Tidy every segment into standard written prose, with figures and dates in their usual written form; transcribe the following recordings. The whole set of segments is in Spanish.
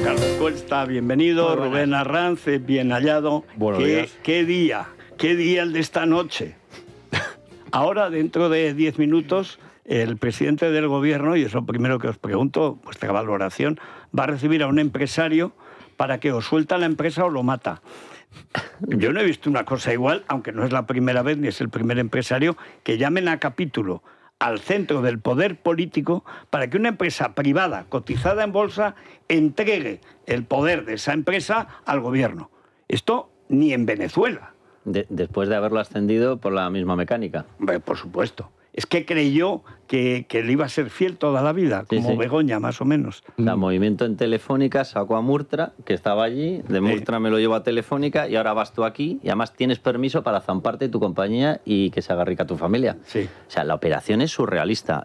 Carlos Cuesta, bienvenido. Rubén Arranz, bien hallado. Buenos días. ¿Qué día el de esta noche? Ahora, dentro de 10 minutos, el presidente del gobierno, y es lo primero que os pregunto, vuestra valoración, va a recibir a un empresario para que o suelta la empresa o lo mata. Yo no he visto una cosa igual, aunque no es la primera vez ni es el primer empresario, que llamen a capítulo al centro del poder político para que una empresa privada cotizada en bolsa entregue el poder de esa empresa al gobierno. Esto ni en Venezuela. Después de haberlo ascendido por la misma mecánica. Por supuesto. Es que creyó que le iba a ser fiel toda la vida, como Begoña, más o menos. El movimiento en Telefónica sacó a Murtra, que estaba allí, de Murtra me lo llevo a Telefónica y ahora vas tú aquí y además tienes permiso para zamparte tu compañía y que se haga rica tu familia. Sí. O sea, la operación es surrealista.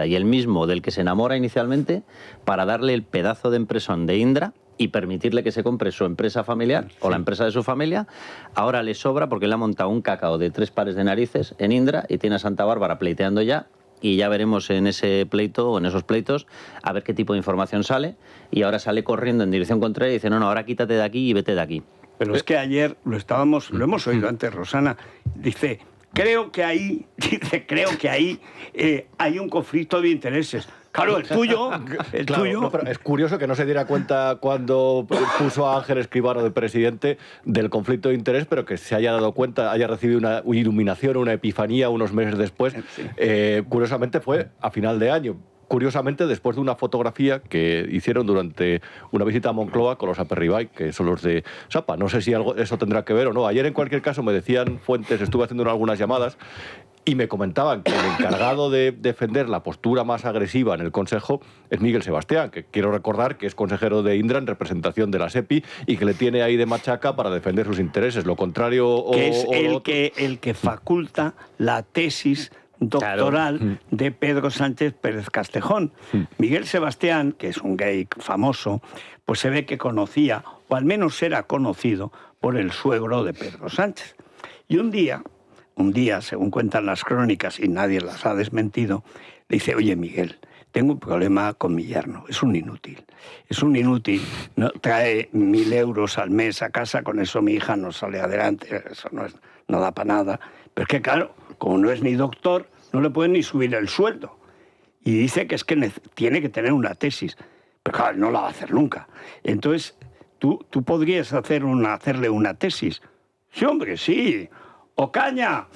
Y el mismo del que se enamora inicialmente para darle el pedazo de empresón de Indra y permitirle que se compre su empresa familiar o la empresa de su familia, ahora le sobra porque le ha montado un cacao de 3 pares de narices en Indra y tiene a Santa Bárbara pleiteando ya, y ya veremos en ese pleito o en esos pleitos a ver qué tipo de información sale, y ahora sale corriendo en dirección contraria y dice, no, ahora quítate de aquí y vete de aquí. Pero es que ayer lo hemos oído antes, Rosana, dice, creo que ahí hay un conflicto de intereses. Claro, el tuyo. No, pero es curioso que no se diera cuenta cuando puso a Ángel Escribano de presidente del conflicto de interés, pero que se haya dado cuenta, haya recibido una iluminación, una epifanía unos meses después. Sí. Curiosamente fue a final de año. Curiosamente, después de una fotografía que hicieron durante una visita a Moncloa con los Aperribay, que son los de Sapa. No sé si algo eso tendrá que ver o no. Ayer, en cualquier caso, me decían fuentes, estuve haciendo algunas llamadas, y me comentaban que el encargado de defender la postura más agresiva en el Consejo es Miguel Sebastián, que quiero recordar que es consejero de Indra en representación de la SEPI y que le tiene ahí de machaca para defender sus intereses. Lo contrario... Que es el que faculta la tesis doctoral de Pedro Sánchez Pérez Castejón. Miguel Sebastián, que es un gay famoso, pues se ve que conocía, o al menos era conocido, por el suegro de Pedro Sánchez. Y un día, según cuentan las crónicas, y nadie las ha desmentido, le dice, oye, Miguel, tengo un problema con mi yerno, es un inútil, no, trae 1.000 euros al mes a casa, con eso mi hija no sale adelante, eso no da para nada. Pero es que claro, como no es ni doctor, no le pueden ni subir el sueldo. Y dice que es que tiene que tener una tesis, pero claro, no la va a hacer nunca. Entonces, tú podrías hacerle una tesis. Sí, hombre, sí. Ocaña.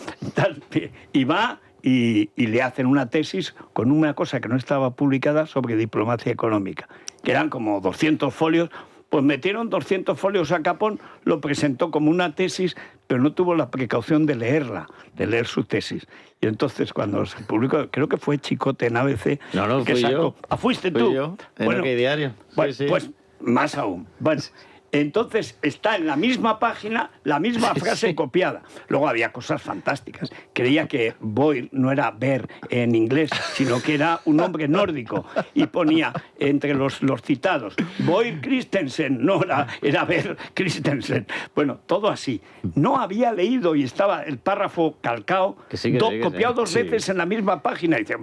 Y va y le hacen una tesis con una cosa que no estaba publicada sobre diplomacia económica, que eran como 200 folios. Pues metieron 200 folios a Capón, lo presentó como una tesis, pero no tuvo la precaución de leer su tesis. Y entonces cuando se publicó, creo que fue Chicote en ABC, no, que fui sacó... yo. ¿Ah, fuiste fui tú? Yo, en bueno, OK Diario. Pues más aún. Bueno, entonces está en la misma página la misma frase copiada. Luego había cosas fantásticas. Creía que Boir no era ver en inglés, sino que era un hombre nórdico. Y ponía entre los citados, Boir Christensen, no era ver Christensen. Bueno, todo así. No había leído y estaba el párrafo calcado, copiado 2 veces en la misma página. Y dice,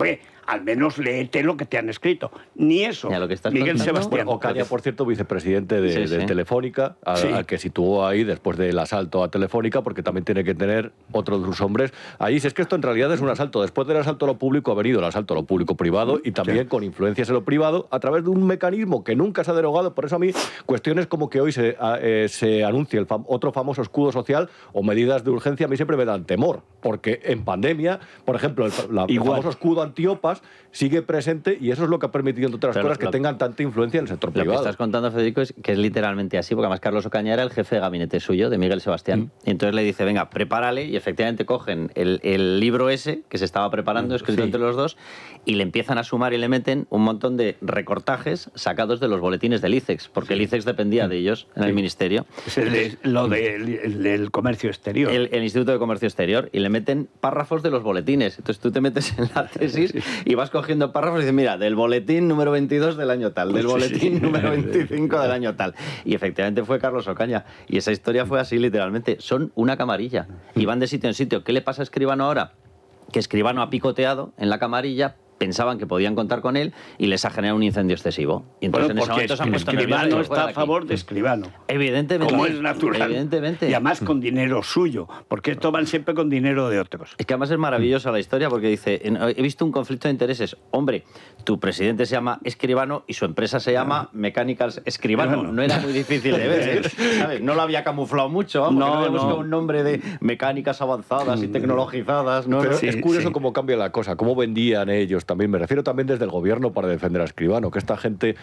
al menos léete lo que te han escrito. Ni eso, Miguel Sebastián. Ocaña, por cierto, vicepresidente de Telefónica, al que situó ahí después del asalto a Telefónica, porque también tiene que tener otro de sus hombres ahí. Si es que esto en realidad es un asalto. Después del asalto a lo público ha venido el asalto a lo público-privado y también con influencias en lo privado a través de un mecanismo que nunca se ha derogado. Por eso a mí cuestiones como que hoy se anuncie otro famoso escudo social o medidas de urgencia a mí siempre me dan temor, porque en pandemia, por ejemplo, el famoso escudo antiopas sigue presente y eso es lo que ha permitido, entre otras cosas, que tengan tanta influencia en el sector privado. Lo que estás contando, Federico, es que es literalmente así, porque además Carlos Ocaña era el jefe de gabinete suyo, de Miguel Sebastián. Y entonces le dice, venga, prepárale, y efectivamente cogen el libro ese que se estaba preparando, escrito entre los dos, y le empiezan a sumar y le meten un montón de recortajes sacados de los boletines del ICEX, porque el ICEX dependía de ellos en el ministerio. Es lo del comercio exterior. El Instituto de Comercio Exterior, y le meten párrafos de los boletines. Entonces tú te metes en la tesis y vas cogiendo párrafos y dices, mira, del boletín número 22 del año tal, del boletín número 25 del año tal. Y efectivamente fue Carlos Ocaña. Y esa historia fue así, literalmente. Son una camarilla. Y van de sitio en sitio. ¿Qué le pasa a Escribano ahora? Que Escribano ha picoteado en la camarilla, pensaban que podían contar con él y les ha generado un incendio excesivo. Y entonces en ese momento se han puesto Escribano nerviosos. está a favor de Escribano. Evidentemente. Como es natural. Evidentemente. Y además con dinero suyo, porque esto van siempre con dinero de otros. Es que además es maravillosa la historia porque dice, he visto un conflicto de intereses. Hombre, tu presidente se llama Escribano y su empresa se llama Mechanical Escribano. No era muy difícil de ver, ¿sabes? No lo había camuflado mucho, vamos, no había buscado un nombre de mecánicas avanzadas y tecnologizadas. No, pero sí, es curioso cómo cambia la cosa, cómo vendían ellos también. Me refiero también desde el gobierno para defender a Escribano, que esta gente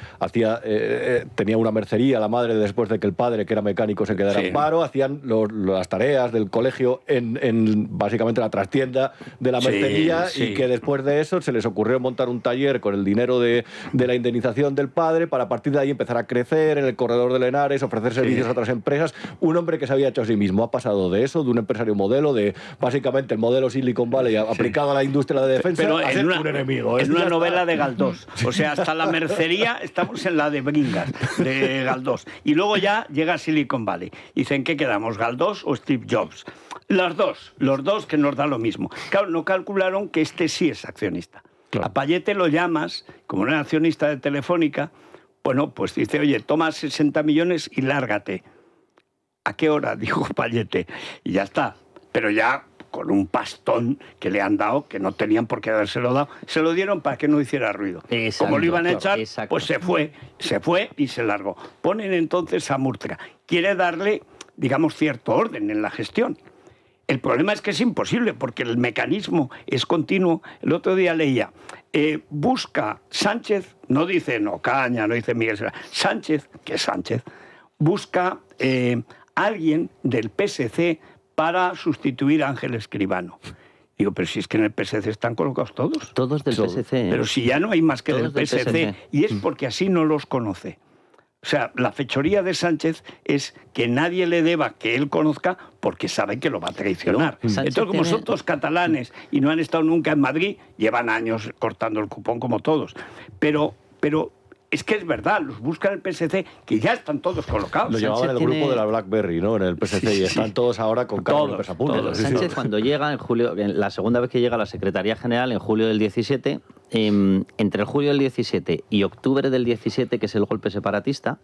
tenía una mercería, la madre, después de que el padre, que era mecánico, se quedara en paro, hacían las tareas del colegio en básicamente la trastienda de la mercería, y que después de eso se les ocurrió montar un taller con el dinero de la indemnización del padre para a partir de ahí empezar a crecer en el corredor de Henares, ofrecer servicios a otras empresas. Un hombre que se había hecho a sí mismo ha pasado de eso, de un empresario modelo, de básicamente el modelo Silicon Valley aplicado a la industria de defensa, pero a ser un enemigo. Es una novela de Galdós. O sea, hasta la mercería estamos en la de Bringas, de Galdós. Y luego ya llega Silicon Valley. Dicen, ¿qué quedamos, Galdós o Steve Jobs? Los dos que nos da lo mismo. Claro, no calcularon que este sí es accionista. Claro. A Payete lo llamas, como no era accionista de Telefónica, bueno, pues dice, oye, toma 60 millones y lárgate. ¿A qué hora? Dijo Payete. Y ya está. Pero ya con un pastón que le han dado, que no tenían por qué habérselo dado, se lo dieron para que no hiciera ruido. Exacto, como lo iban a echar, pues se fue y se largó. Ponen entonces a Murtra. Quiere darle, digamos, cierto orden en la gestión. El problema es que es imposible, porque el mecanismo es continuo. El otro día leía, busca Sánchez, no dice Ocaña, no dice Miguel Serra, Sánchez, que es Sánchez, busca alguien del PSC para sustituir a Ángel Escribano. Digo, pero si es que en el PSC están colocados todos. Todos del PSC. Pero si ya no hay más que del PSC, PSC. Y es porque así no los conoce. O sea, la fechoría de Sánchez es que nadie le deba que él conozca porque sabe que lo va a traicionar. Entonces, como son todos catalanes y no han estado nunca en Madrid, llevan años cortando el cupón como todos. Pero es que es verdad, los buscan el PSC, que ya están todos colocados. Lo llevaban en el grupo de la BlackBerry, ¿no? En el PSC, y están todos ahora con Carlos López a punto. Sánchez, cuando llega en julio, la segunda vez que llega a la Secretaría General, en julio del 17, entre el julio del 17 y octubre del 17, que es el golpe separatista,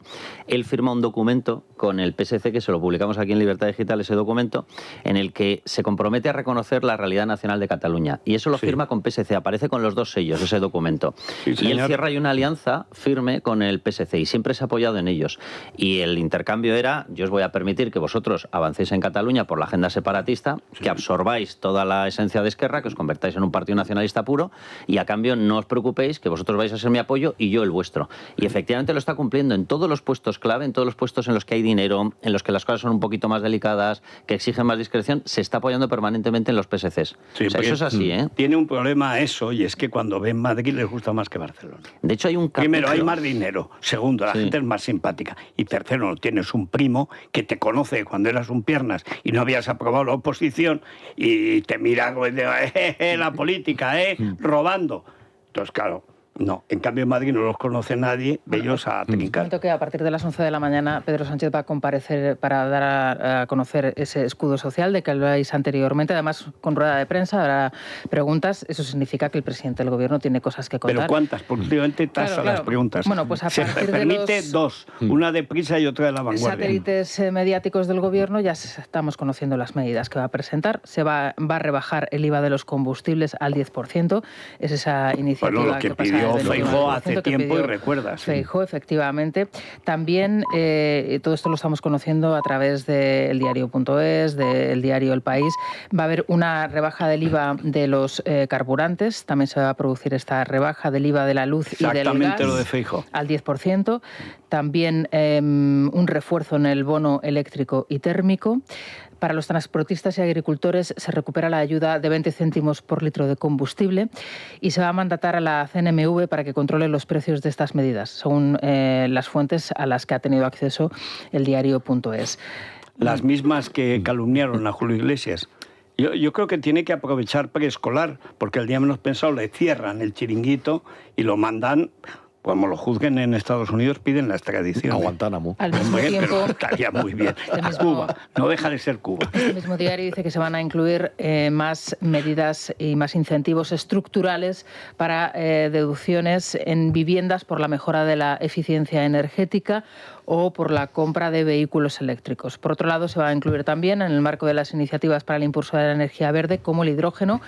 él firma un documento con el PSC, que se lo publicamos aquí en Libertad Digital, ese documento, en el que se compromete a reconocer la realidad nacional de Cataluña. Y eso lo firma con PSC, aparece con los dos sellos, ese documento. Y él cierra ahí una alianza firme con el PSC y siempre se ha apoyado en ellos. Y el intercambio era, yo os voy a permitir que vosotros avancéis en Cataluña por la agenda separatista, que absorbáis toda la esencia de Esquerra, que os convertáis en un partido nacionalista puro, y a cambio no os preocupéis, que vosotros vais a ser mi apoyo y yo el vuestro. Y efectivamente lo está cumpliendo en todos los puestos clave, en todos los puestos en los que hay dinero, en los que las cosas son un poquito más delicadas, que exigen más discreción, se está apoyando permanentemente en los PSCs. Sí, o sea, eso es así, ¿eh? Tiene un problema eso, y es que cuando ven Madrid les gusta más que Barcelona. De hecho, hay un capítulo... Primero, hay más dinero. Segundo, la gente es más simpática. Y tercero, tienes un primo que te conoce cuando eras un piernas y no habías aprobado la oposición y te mira como la política, robando. Entonces, claro, no. En cambio, en Madrid no los conoce nadie, ellos a trincar. Que a partir de las 11 de la mañana Pedro Sánchez va a comparecer para dar a conocer ese escudo social de que habláis anteriormente. Además, con rueda de prensa habrá preguntas. Eso significa que el presidente del gobierno tiene cosas que contar. ¿Pero cuántas? Porque últimamente tasa las preguntas. Bueno, pues a se partir permite de los dos, una de prisa y otra de la vanguardia. Satélites mediáticos del gobierno, ya estamos conociendo las medidas que va a presentar. Se va a rebajar el IVA de los combustibles al 10%. Es esa iniciativa lo que pidió Feijóo hace tiempo, y recuerdas. Feijóo, efectivamente. También, todo esto lo estamos conociendo a través del diario.es, del diario El País. Va a haber una rebaja del IVA de los carburantes. También se va a producir esta rebaja del IVA de la luz y del gas. Exactamente lo de Feijóo. Al 10%. También un refuerzo en el bono eléctrico y térmico. Para los transportistas y agricultores se recupera la ayuda de 20 céntimos por litro de combustible y se va a mandatar a la CNMV para que controle los precios de estas medidas, según las fuentes a las que ha tenido acceso el diario.es. Las mismas que calumniaron a Julio Iglesias. Yo creo que tiene que aprovechar preescolar, porque el día menos pensado le cierran el chiringuito y lo mandan como lo juzguen en Estados Unidos, piden la extradición. A Guantánamo. Al mismo tiempo, estaría muy bien. A Cuba, no deja de ser Cuba. Este mismo diario dice que se van a incluir más medidas y más incentivos estructurales para deducciones en viviendas por la mejora de la eficiencia energética o por la compra de vehículos eléctricos. Por otro lado, se va a incluir también, en el marco de las iniciativas para el impulso de la energía verde, como el hidrógeno,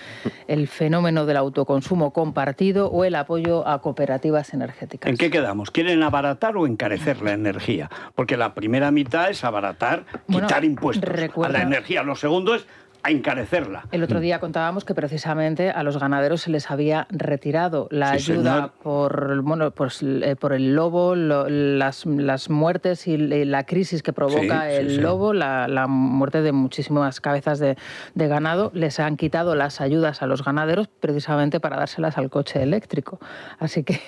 el fenómeno del autoconsumo compartido o el apoyo a cooperativas energéticas. ¿En qué quedamos? ¿Quieren abaratar o encarecer la energía? Porque la primera mitad es abaratar, quitar impuestos a la energía. Lo segundo es a encarecerla. El otro día contábamos que precisamente a los ganaderos se les había retirado la ayuda por el lobo, las muertes y la crisis que provoca el lobo, la muerte de muchísimas cabezas de ganado. Les han quitado las ayudas a los ganaderos precisamente para dárselas al coche eléctrico. Así que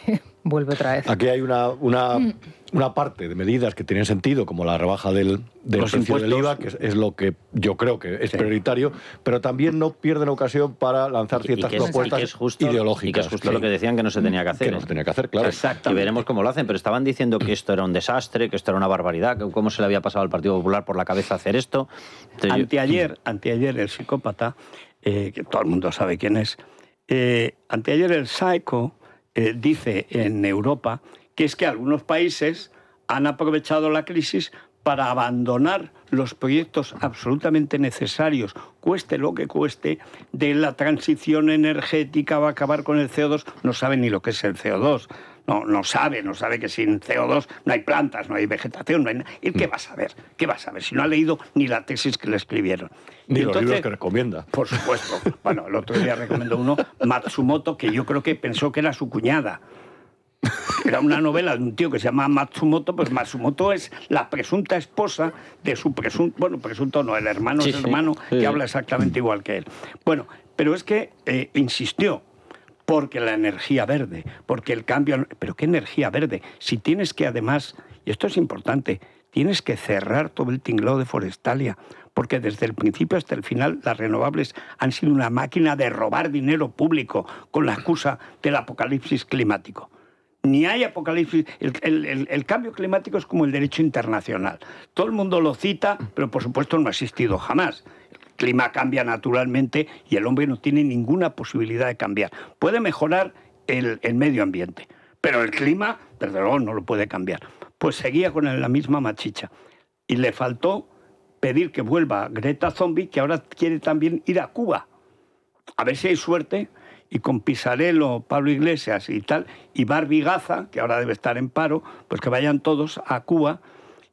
vuelve otra vez. Aquí hay una parte de medidas que tienen sentido, como la rebaja del precio del IVA, que es lo que yo creo que es prioritario, pero también no pierden ocasión para lanzar ciertas propuestas ideológicas. Y que es justo lo que decían que no se tenía que hacer. Que no se tenía que hacer, claro. Y veremos cómo lo hacen, pero estaban diciendo que esto era un desastre, que esto era una barbaridad, que cómo se le había pasado al Partido Popular por la cabeza hacer esto. Entonces, anteayer el psicópata, que todo el mundo sabe quién es, anteayer el Psycho dice en Europa que es que algunos países han aprovechado la crisis para abandonar los proyectos absolutamente necesarios, cueste lo que cueste, de la transición energética, va a acabar con el CO2. No sabe ni lo que es el CO2. No sabe que sin CO2 no hay plantas, no hay vegetación, no hay nada. ¿Y qué va a saber? ¿Qué va a saber? Si no ha leído ni la tesis que le escribieron. Ni los libros que recomienda. Por supuesto. Bueno, el otro día recomendó uno, Matsumoto, que yo creo que pensó que era su cuñada. Era una novela de un tío que se llama Matsumoto, pues Matsumoto es la presunta esposa de su presunto no, el hermano es el hermano que habla exactamente igual que él. Bueno, pero es que insistió, porque la energía verde, porque el cambio... ¿Pero qué energía verde? Si tienes que además, y esto es importante, tienes que cerrar todo el tinglado de Forestalia, porque desde el principio hasta el final las renovables han sido una máquina de robar dinero público con la excusa del apocalipsis climático. Ni hay apocalipsis. El cambio climático es como el derecho internacional. Todo el mundo lo cita, pero por supuesto no ha existido jamás. El clima cambia naturalmente y el hombre no tiene ninguna posibilidad de cambiar. Puede mejorar el medio ambiente, pero el clima, desde luego, no lo puede cambiar. Pues seguía con la misma machicha. Y le faltó pedir que vuelva Greta Thunberg, que ahora quiere también ir a Cuba. A ver si hay suerte. Y con Pisarello, Pablo Iglesias y tal, y Barbie Gaza, que ahora debe estar en paro, pues que vayan todos a Cuba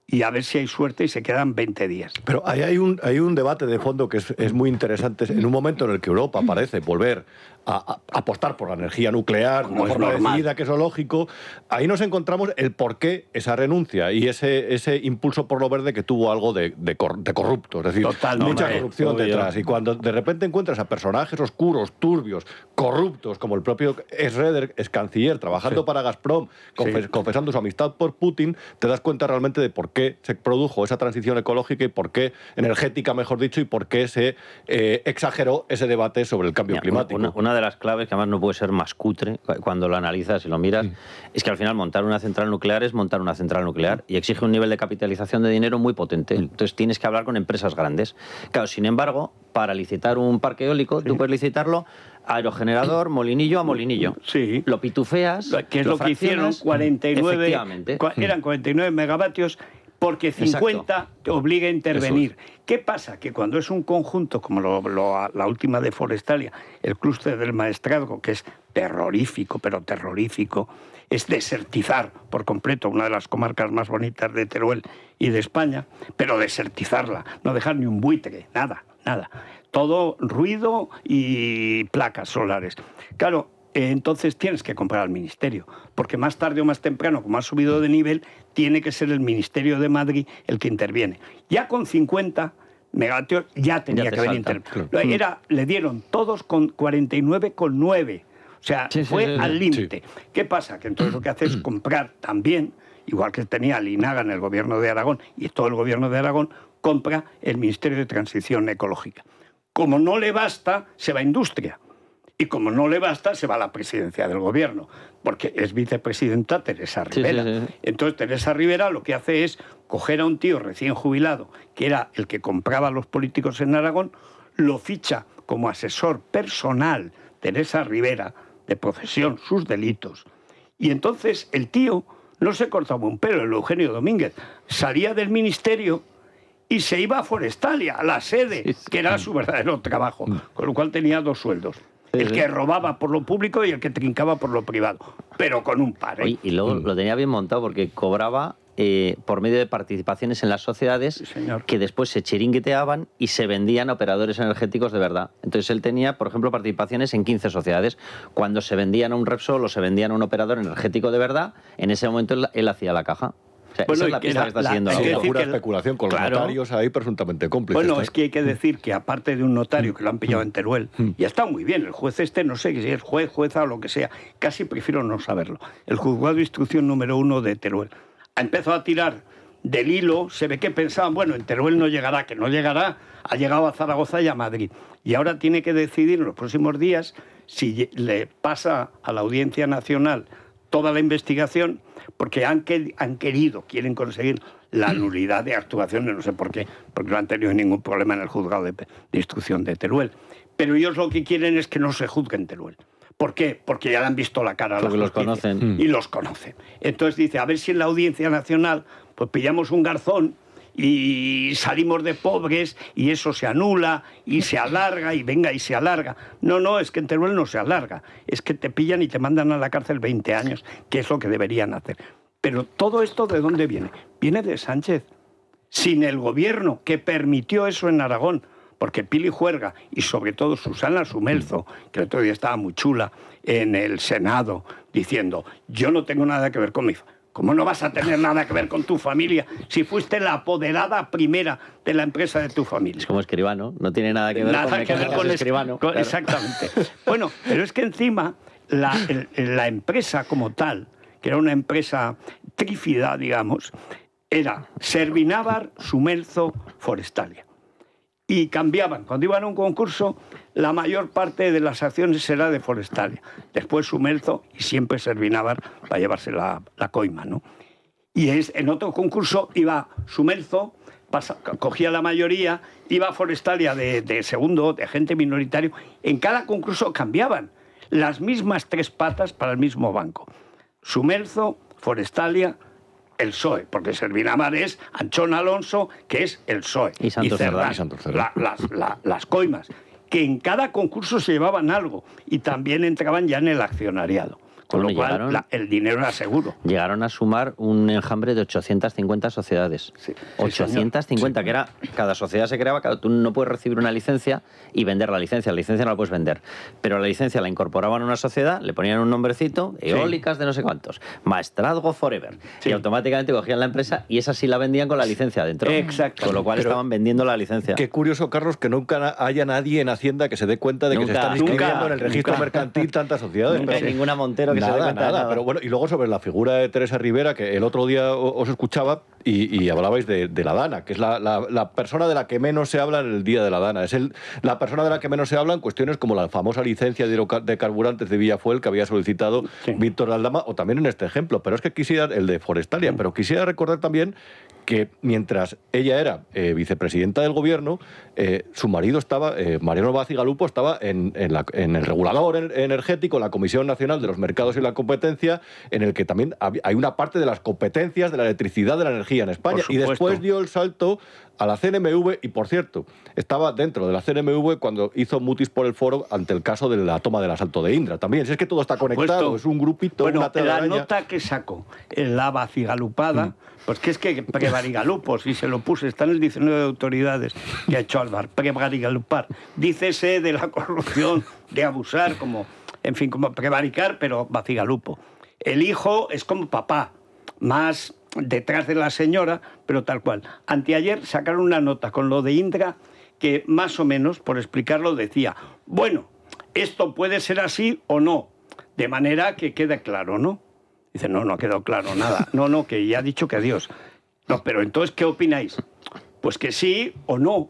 y a ver si hay suerte y se quedan 20 días. Pero hay un debate de fondo que es muy interesante. En un momento en el que Europa parece volver a apostar por la energía nuclear, de una forma decidida, que es lo lógico, ahí nos encontramos el porqué esa renuncia y ese impulso por lo verde que tuvo algo de corrupto. Es decir, mucha corrupción detrás. Y cuando de repente encuentras a personajes oscuros, turbios, corruptos, como el propio Schroeder, ex canciller, trabajando para Gazprom, confesando su amistad por Putin, te das cuenta realmente de por qué se produjo esa transición ecológica y por qué, energética mejor dicho, y por qué se exageró ese debate sobre el cambio climático. Una de las claves, que además no puede ser más cutre cuando lo analizas y lo miras, es que al final montar una central nuclear es montar una central nuclear y exige un nivel de capitalización de dinero muy potente. Entonces tienes que hablar con empresas grandes. Claro, sin embargo, para licitar un parque eólico, tú puedes licitarlo aerogenerador, molinillo a molinillo. Sí. Lo pitufeas, que es lo que hicieron, 49, eran 49 megavatios, porque 50 te obliga a intervenir. ¿Qué pasa? Que cuando es un conjunto, como la última de Forestalia, el clúster del Maestrazgo, que es terrorífico, pero terrorífico, es desertizar por completo una de las comarcas más bonitas de Teruel y de España, pero desertizarla, no dejar ni un buitre, nada. Todo ruido y placas solares. Claro, entonces tienes que comprar al Ministerio, porque más tarde o más temprano, como ha subido de nivel, tiene que ser el Ministerio de Madrid el que interviene. Ya con 50 megavatios ya tenía que haber intervenido. Claro. Le dieron todos con 49,9. O sea, fue al límite. Sí. ¿Qué pasa? Que entonces lo que hace es comprar también, igual que tenía Linaga en el gobierno de Aragón y todo el gobierno de Aragón, compra el Ministerio de Transición Ecológica. Como no le basta, se va a industria. Y como no le basta, se va a la presidencia del gobierno, porque es vicepresidenta Teresa Rivera. Sí. Entonces Teresa Rivera lo que hace es coger a un tío recién jubilado, que era el que compraba a los políticos en Aragón, lo ficha como asesor personal, Teresa Rivera, de profesión, sus delitos. Y entonces el tío no se cortaba un pelo, el Eugenio Domínguez, salía del ministerio y se iba a Forestalia, a la sede, que era su verdadero trabajo, con lo cual tenía 2 sueldos. El que robaba por lo público y el que trincaba por lo privado, pero con un par. Oye, y luego lo tenía bien montado porque cobraba por medio de participaciones en las sociedades, Sí, señor. que después se chiringuiteaban y se vendían a operadores energéticos de verdad. Entonces él tenía, por ejemplo, participaciones en 15 sociedades. Cuando se vendían a un Repsol o se vendían a un operador energético de verdad, en ese momento él hacía la caja. O sea, Bueno, esa es la pista que está siguiendo hay que ahora. decir Pura que especulación con claro. los notarios ahí presuntamente cómplices. Bueno, es que hay que decir que aparte de un notario que lo han pillado en Teruel, y está muy bien, el juez no sé si es juez, jueza o lo que sea, casi prefiero no saberlo. El juzgado de instrucción número 1 de Teruel ha empezado a tirar del hilo, se ve que pensaban, bueno, en Teruel no llegará, que no llegará, ha llegado a Zaragoza y a Madrid. Y ahora tiene que decidir en los próximos días si le pasa a la Audiencia Nacional toda la investigación, porque quieren conseguir la nulidad de actuaciones, no sé por qué, porque no han tenido ningún problema en el juzgado de instrucción de Teruel. Pero ellos lo que quieren es que no se juzgue en Teruel. ¿Por qué? Porque ya le han visto la cara a la Porque los justicia. conocen. Y los conocen. Entonces dice, a ver si en la Audiencia Nacional pues pillamos un garzón y salimos de pobres y eso se anula y se alarga y venga y se alarga. No, es que en Teruel no se alarga. Es que te pillan y te mandan a la cárcel 20 años, que es lo que deberían hacer. Pero todo esto, ¿de dónde viene? Viene de Sánchez. Sin el gobierno que permitió eso en Aragón, porque Pili Juerga y sobre todo Susana Sumelzo, que el otro día estaba muy chula en el Senado, diciendo, yo no tengo nada que ver con mi familia. ¿Cómo no vas a tener nada que ver con tu familia si fuiste la apoderada primera de la empresa de tu familia? Es como Escribano, no tiene nada que ver Nada que ver con Escribano. con- Claro. Exactamente. Bueno, pero es que encima la empresa como tal, que era una empresa trífida, digamos, era Servinávar, Sumelzo, Forestalia. Y cambiaban. Cuando iban a un concurso, la mayor parte de las acciones era de Forestalia. Después Sumelzo y siempre Servinávar para llevarse la coima, ¿no? Y en otro concurso iba Sumelzo, cogía la mayoría, iba Forestalia de segundo, de agente minoritario. En cada concurso cambiaban las mismas 3 patas para el mismo banco. Sumelzo, Forestalia, el PSOE, porque Servinávar es Anchón Alonso, que es el PSOE. Y Santos Cerdán. Las coimas, que en cada concurso se llevaban algo y también entraban ya en el accionariado. Con Bueno, lo cual, llegaron- el dinero era seguro. Llegaron a sumar un enjambre de 850 sociedades. Sí, sí, 850, que era, cada sociedad se creaba, tú no puedes recibir una licencia y vender la licencia no la puedes vender. Pero la licencia la incorporaban a una sociedad, le ponían un nombrecito, eólicas de no sé cuántos, Maestrazgo Forever, Sí. y automáticamente cogían la empresa y esa sí la vendían con la licencia dentro. Exacto. Con lo cual Pero estaban vendiendo la licencia. Qué curioso, Carlos, que nunca haya nadie en Hacienda que se dé cuenta de que se Nunca, están inscribiendo nunca, en el registro nunca. mercantil tantas sociedades. Nunca hay Pero sí. ninguna Montero que se dé Nada, cuenta de nada. nada. Pero bueno, y luego sobre la figura de Teresa Rivera, que el otro día os escuchaba y hablabais de la Dana, que es la persona de la que menos se habla en el Día de la Dana. Es la persona de la que menos se habla en cuestiones como la famosa licencia de carburantes de Villafuel que había solicitado Víctor Aldama, o también en este ejemplo. Pero es que quisiera, el de Forestalia, pero quisiera recordar también que mientras ella era vicepresidenta del gobierno, su marido estaba, Mariano Bacigalupo, estaba en el regulador energético, la Comisión Nacional de los Mercados y la Competencia, en el que también hay una parte de las competencias de la electricidad, de la energía en España. Por Y supuesto. después dio el salto a la CNMV, y por cierto, estaba dentro de la CNMV cuando hizo mutis por el foro ante el caso de la toma del asalto de Indra. También, si es que todo está conectado, supuesto. es un grupito, Bueno, una la telaraña. nota que sacó en la vacigalupada, pues que es que prevarigalupo, si se lo puse, está en el diccionario de autoridades que ha hecho Álvaro, prevarigalupar. Dícese de la corrupción, de abusar, como prevaricar, pero vacigalupo. El hijo es como papá, más detrás de la señora, pero tal cual. Anteayer sacaron una nota con lo de Indra que más o menos, por explicarlo, decía, bueno, esto puede ser así o no, de manera que quede claro, ¿no? Dice, no ha quedado claro nada. No, que ya ha dicho que adiós. No, pero entonces, ¿qué opináis? Pues que sí o no.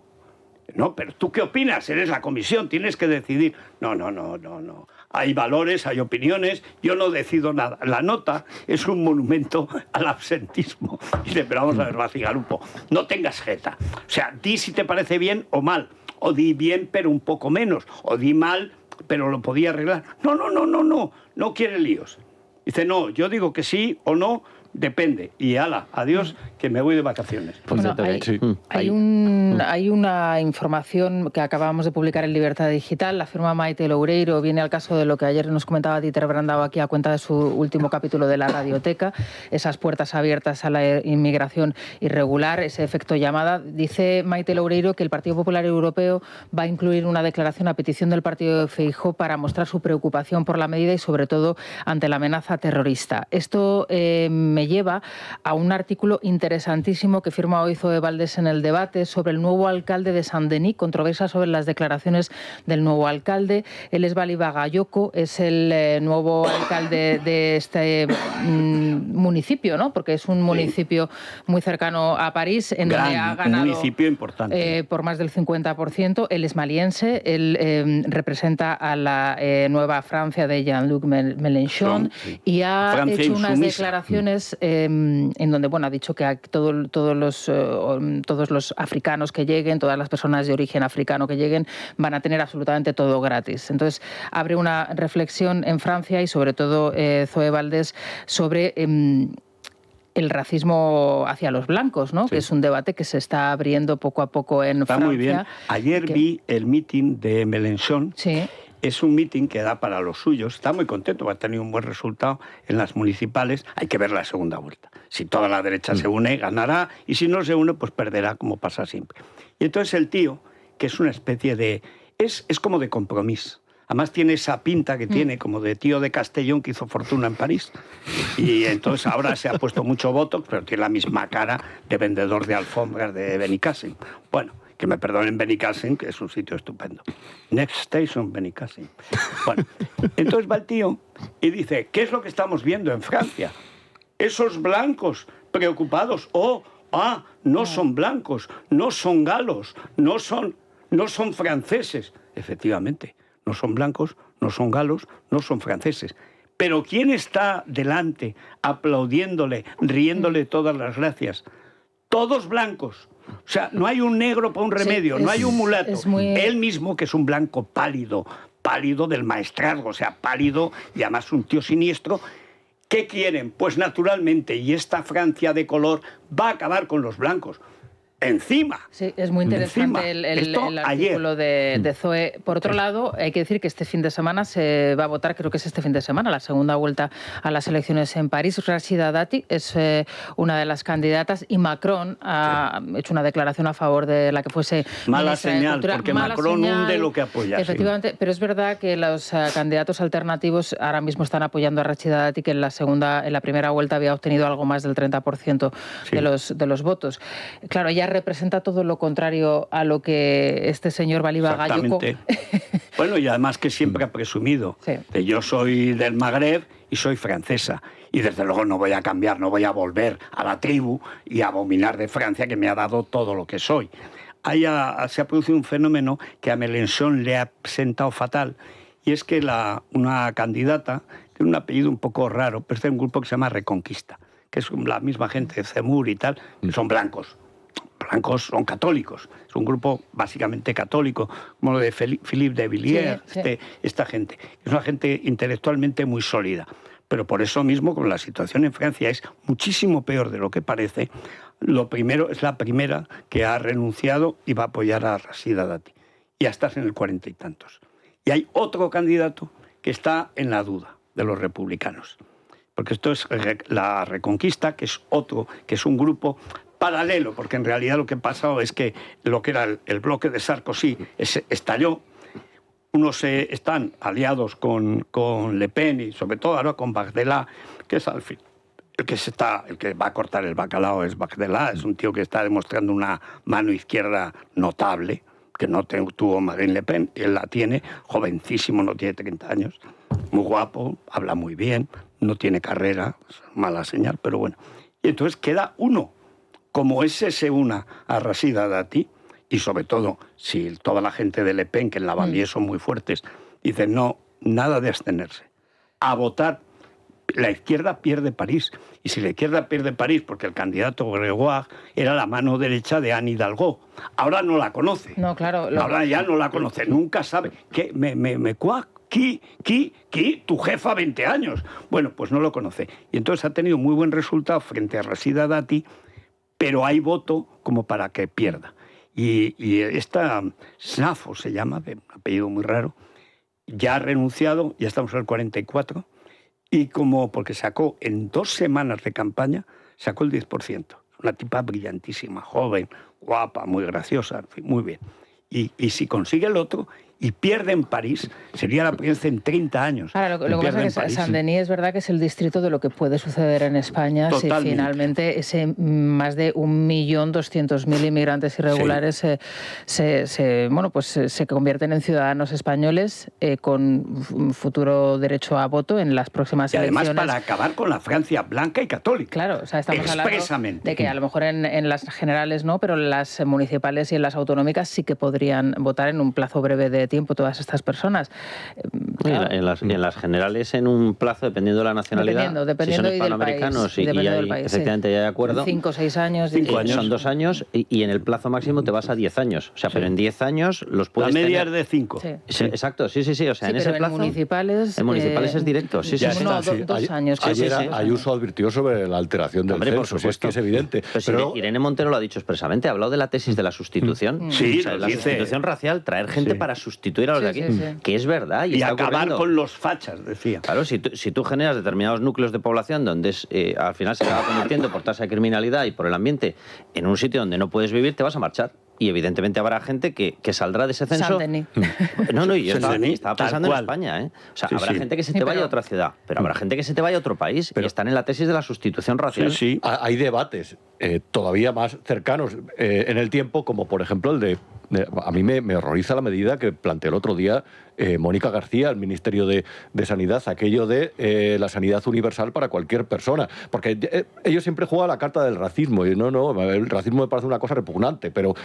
No, pero ¿tú qué opinas? Eres la comisión, tienes que decidir. No. Hay valores, hay opiniones, yo no decido nada. La nota es un monumento al absentismo. Dice, pero vamos a ver, Bacigalupo, no tengas jeta. O sea, di si te parece bien o mal. O di bien, pero un poco menos. O di mal, pero lo podía arreglar. No quiere líos. Dice, no, yo digo que sí o no, depende. Y ala, adiós, que me voy de vacaciones. Bueno, hay una información que acabamos de publicar en Libertad Digital, la firma Maite Loureiro, viene al caso de lo que ayer nos comentaba Dieter Brandau aquí a cuenta de su último capítulo de La Radioteca, esas puertas abiertas a la inmigración irregular, ese efecto llamada. Dice Maite Loureiro que el Partido Popular Europeo va a incluir una declaración a petición del partido de Feijóo para mostrar su preocupación por la medida y sobre todo ante la amenaza terrorista. Esto me lleva a un artículo interesantísimo que firma hoy Zoe Valdés en El Debate sobre el nuevo alcalde de Saint-Denis, controversia sobre las declaraciones del nuevo alcalde. Él es Bali Bagayoko, es el nuevo alcalde de este municipio, ¿no? Porque es un municipio muy cercano a París, en donde ha ganado un municipio importante. Por más del 50%. Él es maliense, él representa a la nueva Francia de Jean-Luc Mélenchon y ha Francia hecho unas insumisa. declaraciones en donde ha dicho que todos los africanos que lleguen, todas las personas de origen africano que lleguen, van a tener absolutamente todo gratis. Entonces, abre una reflexión en Francia y sobre todo Zoe Valdés sobre el racismo hacia los blancos, ¿no? Sí. Que es un debate que se está abriendo poco a poco en Francia. Está muy bien. Ayer vi el meeting de Mélenchon. Sí. Es un meeting que da para los suyos. Está muy contento, ha tenido un buen resultado en las municipales. Hay que ver la segunda vuelta. Si toda la derecha se une, ganará. Y si no se une, pues perderá, como pasa siempre. Y entonces el tío, que es una especie de... Es como de compromiso. Además tiene esa pinta que tiene, como de tío de Castellón que hizo fortuna en París. Y entonces ahora se ha puesto mucho botox, pero tiene la misma cara de vendedor de alfombras de Benicàssim. Bueno, que me perdonen Benicàssim, que es un sitio estupendo. Next Station, Benicàssim. Bueno, entonces va el tío y dice, ¿qué es lo que estamos viendo en Francia? Esos blancos preocupados, no son blancos, no son galos, no son franceses. Efectivamente, no son blancos, no son galos, no son franceses. Pero ¿quién está delante aplaudiéndole, riéndole todas las gracias? Todos blancos. O sea, no hay un negro para un remedio, no hay un mulato. Él mismo, que es un blanco pálido del maestrazgo, o sea, pálido y además un tío siniestro. ¿Qué quieren? Pues naturalmente, y esta Francia de color va a acabar con los blancos. Encima. Sí, es muy interesante el artículo de Zoe. Por otro lado, hay que decir que este fin de semana se va a votar, creo que es este fin de semana, la segunda vuelta a las elecciones en París. Rashida Dati es una de las candidatas y Macron ha hecho una declaración a favor de la que fuese mala ministra señal, de Cultura. porque Macron hunde lo que apoya. Efectivamente, pero es verdad que los candidatos alternativos ahora mismo están apoyando a Rashida Dati, que en la primera vuelta había obtenido algo más del 30% de los votos. Claro, ella representa todo lo contrario a lo que este señor Bali Bagayoko. Bueno, y además que siempre ha presumido que yo soy del Magreb y soy francesa. Y desde luego no voy a cambiar, no voy a volver a la tribu y a abominar de Francia, que me ha dado todo lo que soy. Se ha producido un fenómeno que a Mélenchon le ha sentado fatal, y es que una candidata tiene un apellido un poco raro, pero es de un grupo que se llama Reconquista, que es la misma gente de Zemmour y tal, que son blancos. Blancos son católicos, es un grupo básicamente católico, como lo de Philippe de Villiers, esta gente. Es una gente intelectualmente muy sólida, pero por eso mismo, como la situación en Francia es muchísimo peor de lo que parece, es la primera que ha renunciado y va a apoyar a Rashida Dati. Ya estás en el 40 y tantos. Y hay otro candidato que está en la duda, de los republicanos. Porque esto es la Reconquista, que es un grupo paralelo, porque en realidad lo que ha pasado es que lo que era el bloque de Sarkozy estalló. Unos están aliados con Le Pen y sobre todo ahora con Bardella, que es al fin el que va a cortar el bacalao es Bardella, es un tío que está demostrando una mano izquierda notable, que no tuvo Marine Le Pen, él la tiene, jovencísimo, no tiene 30 años, muy guapo, habla muy bien, no tiene carrera, mala señal, pero bueno. Y entonces queda uno. Como ese se una a Rashida Dati, y sobre todo si toda la gente de Le Pen, que en la Vallier son muy fuertes, dicen no, nada de abstenerse. A votar, la izquierda pierde París. Y si la izquierda pierde París, porque el candidato Gregoire era la mano derecha de Anne Hidalgo, ahora no la conoce. No, claro. Ahora ya no la conoce, nunca sabe. ¿Qué? Tu jefa 20 años. Bueno, pues no lo conoce. Y entonces ha tenido muy buen resultado frente a Rashida Dati, pero hay voto como para que pierda. Y esta Snafo se llama, de un apellido muy raro, ya ha renunciado, ya estamos en el 44, y porque sacó en 2 semanas de campaña, sacó el 10%. Una tipa brillantísima, joven, guapa, muy graciosa, en fin, muy bien. Y si consigue el otro y pierde en París, sería la primera vez en 30 años. Ahora, lo que pasa es que Saint-Denis es verdad que es el distrito de lo que puede suceder en España. Totalmente. Si finalmente ese más de 1.200.000 inmigrantes irregulares se convierten en ciudadanos españoles con un futuro derecho a voto en las próximas elecciones. Y además para acabar con la Francia blanca y católica. Claro, o sea, estamos hablando de que a lo mejor en las generales no, pero en las municipales y en las autonómicas sí que podrían votar en un plazo breve de tiempo todas estas personas. Claro. En las generales en un plazo, dependiendo de la nacionalidad, dependiendo si son hispanoamericanos y hay, efectivamente ya hay acuerdo, 5 o 6 años. Son 2 años y en el plazo máximo te vas a 10 años. O sea, pero en 10 años los puedes tener... La media tener... es de 5. Sí. Exacto, sí. O sea, en ese plazo... En municipales es directo, sí. 2 años. Ayer Ayuso advirtió sobre la alteración del censo, por supuesto. Es que es evidente. Pero Irene Montero lo ha dicho expresamente, ha hablado de la tesis de la sustitución. Sí, la sustitución racial, traer gente para sustituir a los de aquí, que es verdad. Y acabar con los fachas, decía. Claro, si tú generas determinados núcleos de población donde al final se acaba convirtiendo por tasa de criminalidad y por el ambiente en un sitio donde no puedes vivir, te vas a marchar. Y evidentemente habrá gente que saldrá de ese censo. No, yo estaba pensando en España, ¿eh? O sea, habrá gente que se te vaya a otra ciudad, pero habrá gente que se te vaya a otro país y están en la tesis de la sustitución racial. Sí. Hay debates todavía más cercanos en el tiempo, como por ejemplo el de... A mí me horroriza la medida que planteó el otro día Mónica García, el Ministerio de Sanidad, aquello de la sanidad universal para cualquier persona. Porque ellos siempre juegan la carta del racismo. Y el racismo me parece una cosa repugnante, pero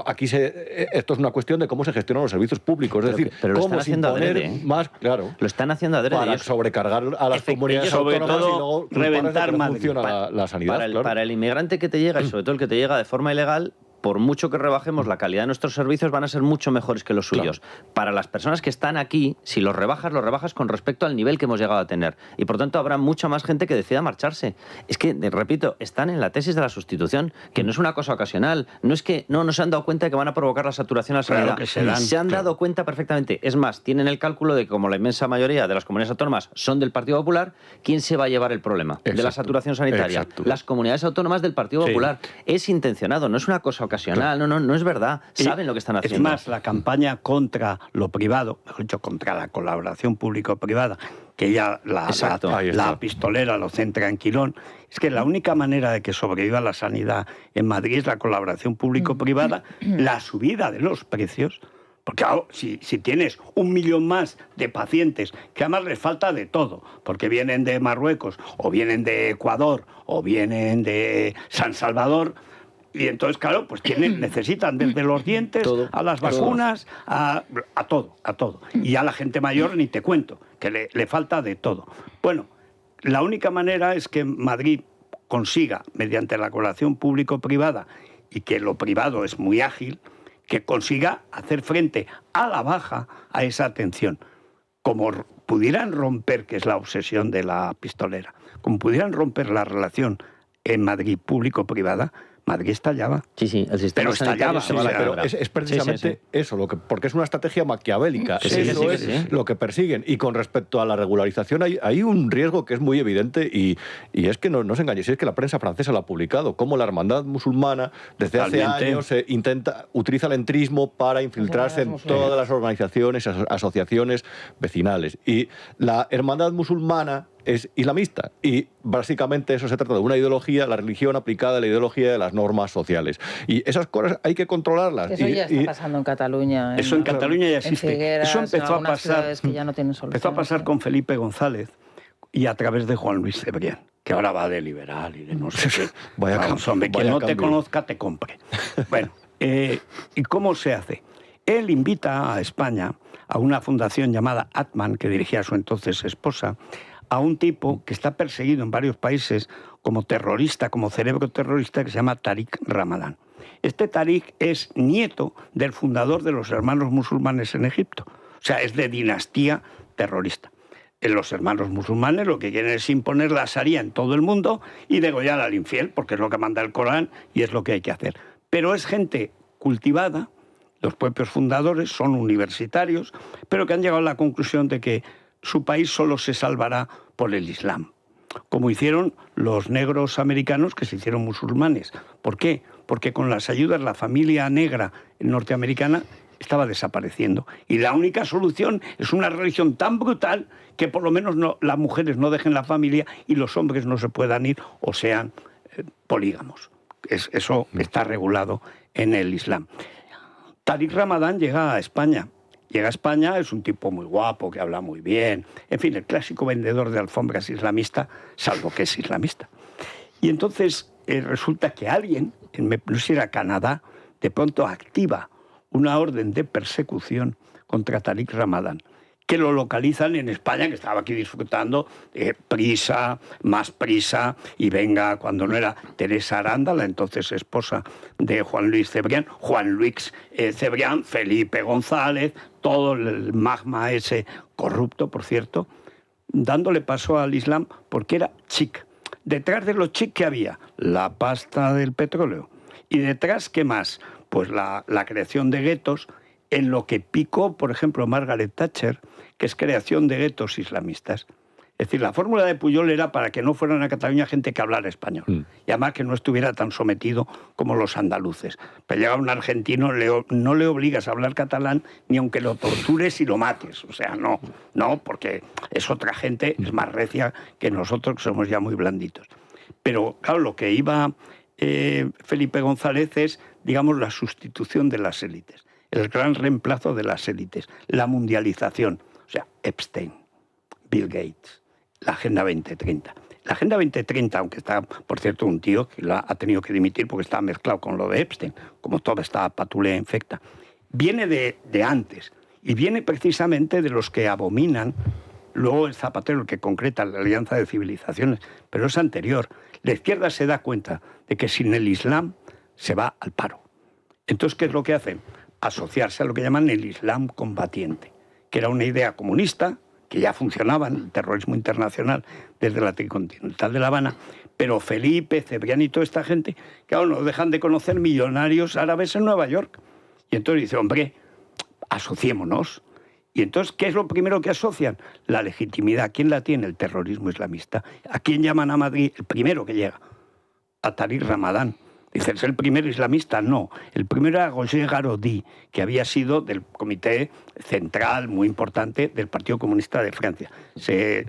aquí esto es una cuestión de cómo se gestionan los servicios públicos. Es decir, pero lo cómo están haciendo adrede, más, claro. Lo están haciendo adrede. Para sobrecargar a las comunidades autónomas y luego reventar más. Funciona la sanidad. Para el inmigrante que te llega, y sobre todo el que te llega de forma ilegal, por mucho que rebajemos la calidad de nuestros servicios, van a ser mucho mejores que los suyos. Claro. Para las personas que están aquí, si los rebajas con respecto al nivel que hemos llegado a tener. Y por tanto habrá mucha más gente que decida marcharse. Es que, repito, están en la tesis de la sustitución, que no es una cosa ocasional. No es que no se han dado cuenta de que van a provocar la saturación a la sanidad. Claro se han dado cuenta perfectamente. Es más, tienen el cálculo de que como la inmensa mayoría de las comunidades autónomas son del Partido Popular, ¿quién se va a llevar el problema de la saturación sanitaria? Las comunidades autónomas del Partido Popular. Es intencionado, no es una cosa ocasional, no es verdad. Saben lo que están haciendo. Es más, la campaña contra lo privado, mejor dicho, contra la colaboración público-privada, que ya la pistolera lo centra en Quirón, es que la única manera de que sobreviva la sanidad en Madrid es la colaboración público-privada, la subida de los precios. Porque si tienes 1 millón más de pacientes, que además les falta de todo, porque vienen de Marruecos, o vienen de Ecuador, o vienen de San Salvador, y entonces, claro, pues necesitan desde los dientes a las vacunas, a todo. Y a la gente mayor ni te cuento, que le falta de todo. Bueno, la única manera es que Madrid consiga, mediante la colaboración público-privada, y que lo privado es muy ágil, que consiga hacer frente a la baja a esa atención. Como pudieran romper, que es la obsesión de la pistolera, como pudieran romper la relación en Madrid público-privada, Madrid estallaba. Sí, el sistema sanitario se va a la quiebra. Es precisamente eso, porque es una estrategia maquiavélica. Eso es lo que persiguen. Y con respecto a la regularización, hay un riesgo que es muy evidente y es que no os engañéis, es que la prensa francesa lo ha publicado, como la hermandad musulmana desde hace años utiliza el entrismo para infiltrarse en todas las organizaciones, asociaciones vecinales. Y la hermandad musulmana es islamista y básicamente eso se trata de una ideología, la religión aplicada a la ideología de las normas sociales. Y esas cosas hay que controlarlas. Eso ya está pasando en Cataluña. Eso en Cataluña ya existe. Figueras, eso empezó a pasar, que ya no tienen solución. empezó a pasar con Felipe González y a través de Juan Luis Cebrián, que ahora va de liberal y de no sé qué. Vamos, hombre, quien no te conozca te compre. Bueno, ¿Y cómo se hace? Él invita a España a una fundación llamada Atman, que dirigía a su entonces esposa, a un tipo que está perseguido en varios países como terrorista, como cerebro terrorista, que se llama Tariq Ramadan. Este Tariq es nieto del fundador de los hermanos musulmanes en Egipto. O sea, es de dinastía terrorista. En los hermanos musulmanes lo que quieren es imponer la Sharia en todo el mundo y degollar al infiel, porque es lo que manda el Corán y es lo que hay que hacer. Pero es gente cultivada, los propios fundadores son universitarios, pero que han llegado a la conclusión de que su país solo se salvará por el Islam, como hicieron los negros americanos que se hicieron musulmanes. ¿Por qué? Porque con las ayudas la familia negra norteamericana estaba desapareciendo. Y la única solución es una religión tan brutal que por lo menos las mujeres no dejen la familia y los hombres no se puedan ir o sean polígamos. Eso está regulado en el Islam. Tariq Ramadan llega a España. Llega a España, es un tipo muy guapo, que habla muy bien. En fin, el clásico vendedor de alfombras islamista, salvo que es islamista. Y entonces resulta que alguien, no sé si era Canadá, de pronto activa una orden de persecución contra Tariq Ramadan, que lo localizan en España, que estaba aquí disfrutando de prisa, más prisa, y venga, cuando no era Teresa Aranda, la entonces esposa de Juan Luis Cebrián, Cebrián, Felipe González, todo el magma ese corrupto, por cierto, dándole paso al Islam porque era chic. Detrás de lo chic que había, la pasta del petróleo. Y detrás, ¿qué más? Pues la creación de guetos, en lo que picó, por ejemplo, Margaret Thatcher, que es creación de guetos islamistas. Es decir, la fórmula de Pujol era para que no fueran a Cataluña gente que hablara español. Y además que no estuviera tan sometido como los andaluces. Pero llega un argentino, no le obligas a hablar catalán ni aunque lo tortures y lo mates. O sea, no, porque es otra gente, es más recia que nosotros, que somos ya muy blanditos. Pero, claro, lo que iba Felipe González es, digamos, la sustitución de las élites. El gran reemplazo de las élites, la mundialización. O sea, Epstein, Bill Gates, la Agenda 2030. La Agenda 2030, aunque está, por cierto, un tío que ha tenido que dimitir porque estaba mezclado con lo de Epstein, como toda esta patulea infecta, viene de antes y viene precisamente de los que abominan. Luego el Zapatero, el que concreta la Alianza de Civilizaciones, pero es anterior. La izquierda se da cuenta de que sin el Islam se va al paro. Entonces, ¿qué es lo que hacen? Asociarse a lo que llaman el Islam combatiente, que era una idea comunista, que ya funcionaba en el terrorismo internacional desde la tricontinental de La Habana, pero Felipe, Cebrián y toda esta gente, claro, no dejan de conocer millonarios árabes en Nueva York. Y entonces dice, hombre, asociémonos. Y entonces, ¿qué es lo primero que asocian? La legitimidad. ¿Quién la tiene? El terrorismo islamista. ¿A quién llaman a Madrid? El primero que llega. A Tariq Ramadan. Dice, ¿es el primer islamista? No. El primero era Roger Garaudy, que había sido del comité central muy importante del Partido Comunista de Francia. Se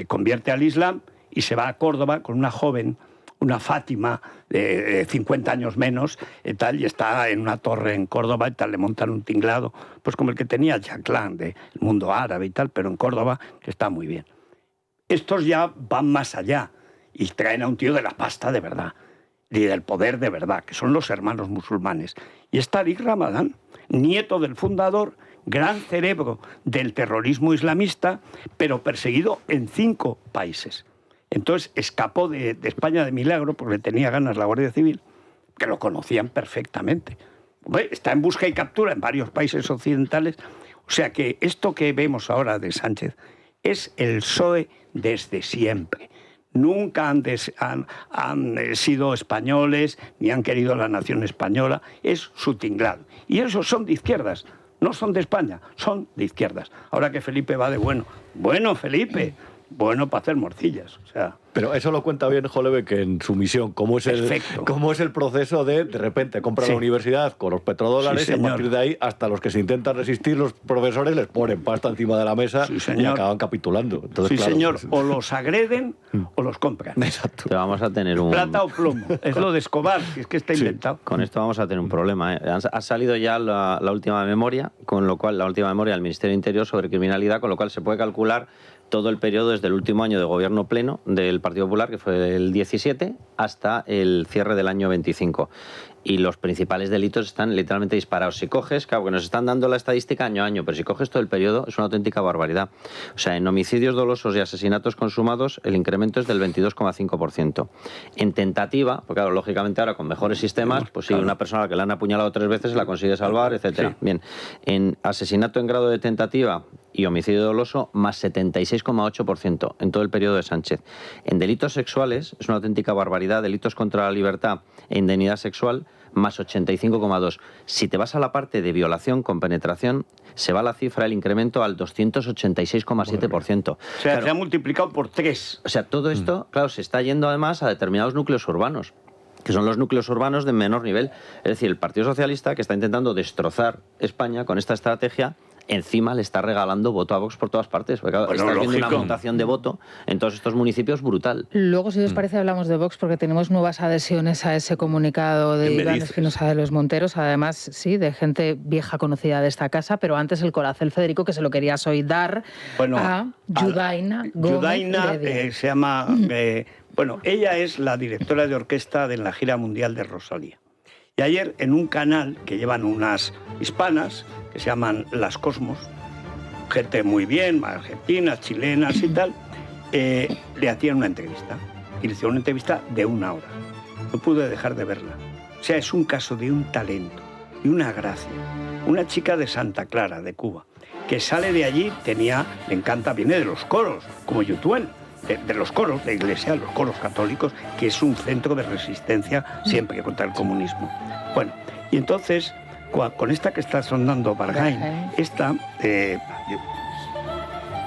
convierte al Islam y se va a Córdoba con una joven, una Fátima de 50 años menos, y está en una torre en Córdoba y tal, le montan un tinglado, pues como el que tenía Jacqueline del mundo árabe y tal, pero en Córdoba, que está muy bien. Estos ya van más allá y traen a un tío de la pasta de verdad y del poder de verdad, que son los hermanos musulmanes. Y es Tariq Ramadan, nieto del fundador, gran cerebro del terrorismo islamista, pero perseguido en 5 países. Entonces escapó de España de milagro porque tenía ganas la Guardia Civil, que lo conocían perfectamente. Está en busca y captura en varios países occidentales. O sea que esto que vemos ahora de Sánchez es el PSOE desde siempre. Nunca han sido españoles, ni han querido la nación española. Es su tinglado. Y esos son de izquierdas. No son de España, son de izquierdas. Ahora que Felipe va de bueno. Bueno, Felipe, bueno para hacer morcillas. O sea... Pero eso lo cuenta bien Hollebeck en su misión, cómo es el proceso de repente compra la universidad con los petrodólares, y a partir de ahí hasta los que se intentan resistir, los profesores les ponen pasta encima de la mesa y acaban capitulando. Entonces, claro, señor, o los agreden o los compran. Exacto. Te vamos a tener plata o plomo, es lo de Escobar, si es que está inventado. Con esto vamos a tener un problema. Ha salido ya la última memoria, con lo cual la última memoria del Ministerio de Interior sobre criminalidad, con lo cual se puede calcular todo el periodo desde el último año de gobierno pleno del Partido Popular, que fue el 17, hasta el cierre del año 25. y los principales delitos están literalmente disparados. Si coges, claro, que nos están dando la estadística año a año, pero si coges todo el periodo es una auténtica barbaridad. O sea, en homicidios dolosos y asesinatos consumados el incremento es del 22,5%. En tentativa, porque claro, lógicamente ahora con mejores sistemas, pues si una persona que la han apuñalado 3 veces se la consigue salvar, etcétera. Sí. Bien, en asesinato en grado de tentativa y homicidio doloso, más 76,8% en todo el periodo de Sánchez. En delitos sexuales, es una auténtica barbaridad, delitos contra la libertad e indemnidad sexual, más 85,2%. Si te vas a la parte de violación con penetración, se va la cifra, el incremento, al 286,7%. O sea, claro, se ha multiplicado por 3. O sea, todo esto, claro, se está yendo además a determinados núcleos urbanos, que son los núcleos urbanos de menor nivel. Es decir, el Partido Socialista, que está intentando destrozar España con esta estrategia, encima le está regalando voto a Vox por todas partes. Porque claro, está haciendo una votación de voto en todos estos municipios brutal. Luego, si os parece, hablamos de Vox, porque tenemos nuevas adhesiones a ese comunicado de Iván Espinosa de los Monteros, además, sí, de gente vieja conocida de esta casa, pero antes el Colacel, Federico, que se lo querías hoy dar a Yudaina Gómez. Yudaina se llama... bueno, ella es la directora de orquesta de la gira mundial de Rosalía. Y ayer, en un canal que llevan unas hispanas, que se llaman Las Cosmos, gente muy bien, argentinas, chilenas y tal, le hacían una entrevista. Y le hicieron una entrevista de 1 hora. No pude dejar de verla. O sea, es un caso de un talento y una gracia. Una chica de Santa Clara, de Cuba, que sale de allí, le encanta, viene de los coros, como Yutuel, de los coros de iglesia, los coros católicos, que es un centro de resistencia siempre contra el comunismo. Bueno, y entonces, con esta que está sonando Bargain, esta,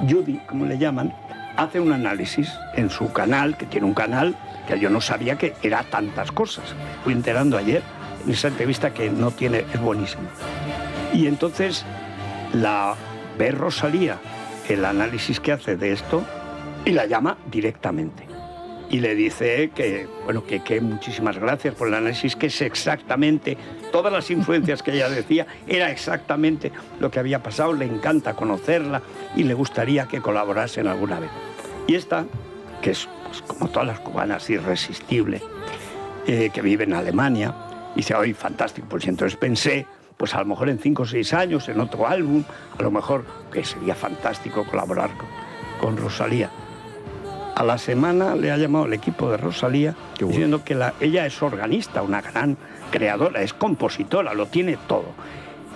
Judy, como le llaman, hace un análisis en su canal, que tiene un canal que yo no sabía que era tantas cosas. Fui enterando ayer en esa entrevista que no tiene, es buenísima. Y entonces la ve Rosalía, el análisis que hace de esto, y la llama directamente. Y le dice que muchísimas gracias por el análisis, que es exactamente, todas las influencias que ella decía, era exactamente lo que había pasado, le encanta conocerla y le gustaría que colaborasen alguna vez. Y esta, que es pues, como todas las cubanas, irresistible, que vive en Alemania, dice, hoy fantástico, pues entonces pensé, pues a lo mejor en 5 o 6 años, en otro álbum, a lo mejor que sería fantástico colaborar con Rosalía. A la semana le ha llamado el equipo de Rosalía diciendo que ella es organista, una gran creadora, es compositora, lo tiene todo.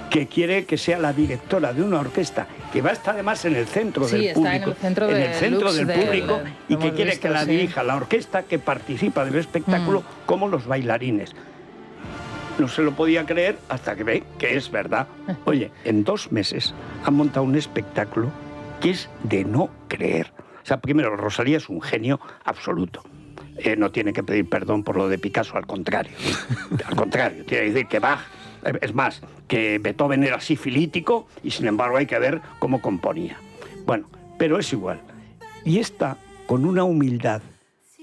Que quiere que sea la directora de una orquesta que va a estar además en el centro del público, en el centro del público, y que quiere que la dirija la orquesta que participa del espectáculo como los bailarines. No se lo podía creer hasta que ve que es verdad. Oye, en 2 meses han montado un espectáculo que es de no creer. O sea, primero, Rosalía es un genio absoluto. No tiene que pedir perdón por lo de Picasso, al contrario. Al contrario, tiene que decir que Bach, es más, que Beethoven era sifilítico y sin embargo hay que ver cómo componía. Bueno, pero es igual. Y esta, con una humildad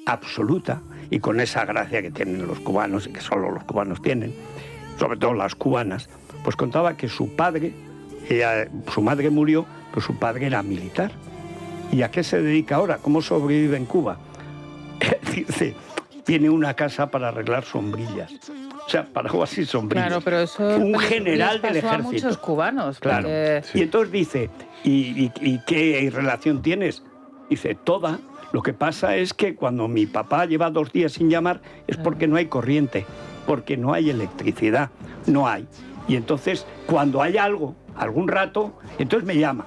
absoluta y con esa gracia que tienen los cubanos y que solo los cubanos tienen, sobre todo las cubanas, pues contaba que su padre, su madre murió, pero su padre era militar. ¿Y a qué se dedica ahora? ¿Cómo sobrevive en Cuba? Dice, tiene una casa para arreglar sombrillas. O sea, para algo así, sombrillas. Claro, pero eso un general del ejército. A muchos cubanos. Claro. Porque... Sí. Y entonces dice, ¿y qué relación tienes? Dice, toda. Lo que pasa es que cuando mi papá lleva 2 días sin llamar es porque no hay corriente, porque no hay electricidad, no hay. Y entonces, cuando hay algo, algún rato, entonces me llama.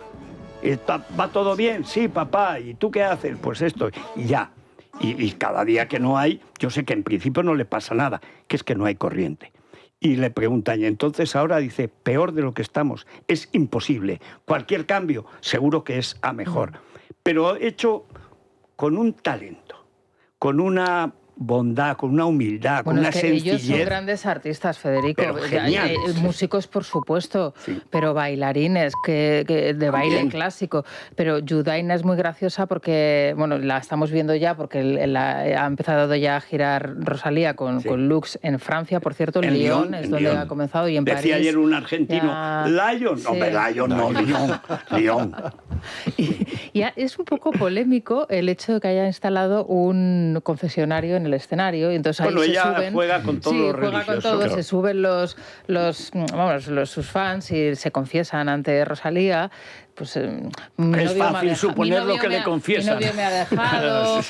¿Va todo bien? Sí, papá. ¿Y tú qué haces? Pues esto. Y ya. Y cada día que no hay, yo sé que en principio no le pasa nada, que es que no hay corriente. Y le preguntan, y entonces ahora dice, peor de lo que estamos, es imposible. Cualquier cambio seguro que es a mejor. Pero hecho con un talento, con una bondad, con una humildad, con una sencillez. Ellos son grandes artistas, Federico. Músicos, por supuesto, sí. Pero bailarines que de baile clásico. Pero Yudaina es muy graciosa porque, bueno, la estamos viendo ya porque ha empezado ya a girar Rosalía con Lux en Francia, por cierto, en Lyon es donde ha comenzado, y en París. Decía ayer un argentino, Lyon, sí. Lyon, Y es un poco polémico el hecho de que haya instalado un confesionario en el escenario. Y entonces ahí bueno, se ella suben, juega con todo lo juega con todo, se suben sus fans y se confiesan ante Rosalía. Pues es fácil suponer lo que le confiesan. Mi novio me ha dejado,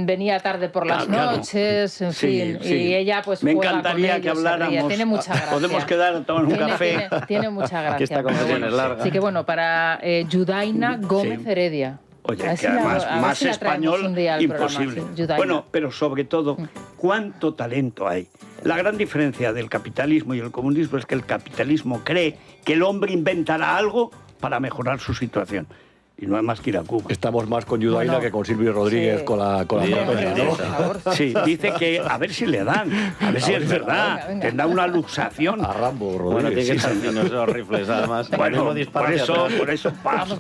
venía tarde por las noches, en fin. Sí. Y ella pues me juega encantaría con que ellos, habláramos. Tiene mucha gracia. Podemos quedar a tomar un café. Tiene mucha gracia. Que esta conversación es larga. Así que bueno, para Yudaina Gómez Heredia. Oye, que además más español imposible. Bueno, pero sobre todo, ¿cuánto talento hay? La gran diferencia del capitalismo y el comunismo es que el capitalismo cree que el hombre inventará algo para mejorar su situación. Y no hay más que ir a Cuba. Estamos más con Yudaina que con Silvio Rodríguez con la campaña, ¿no? Sí, dice que a ver si le dan, a ver si es verdad, tendrá una luxación. A Rambo, Rodríguez. Bueno, tiene que estar haciendo esos rifles, además. Bueno, por eso paso.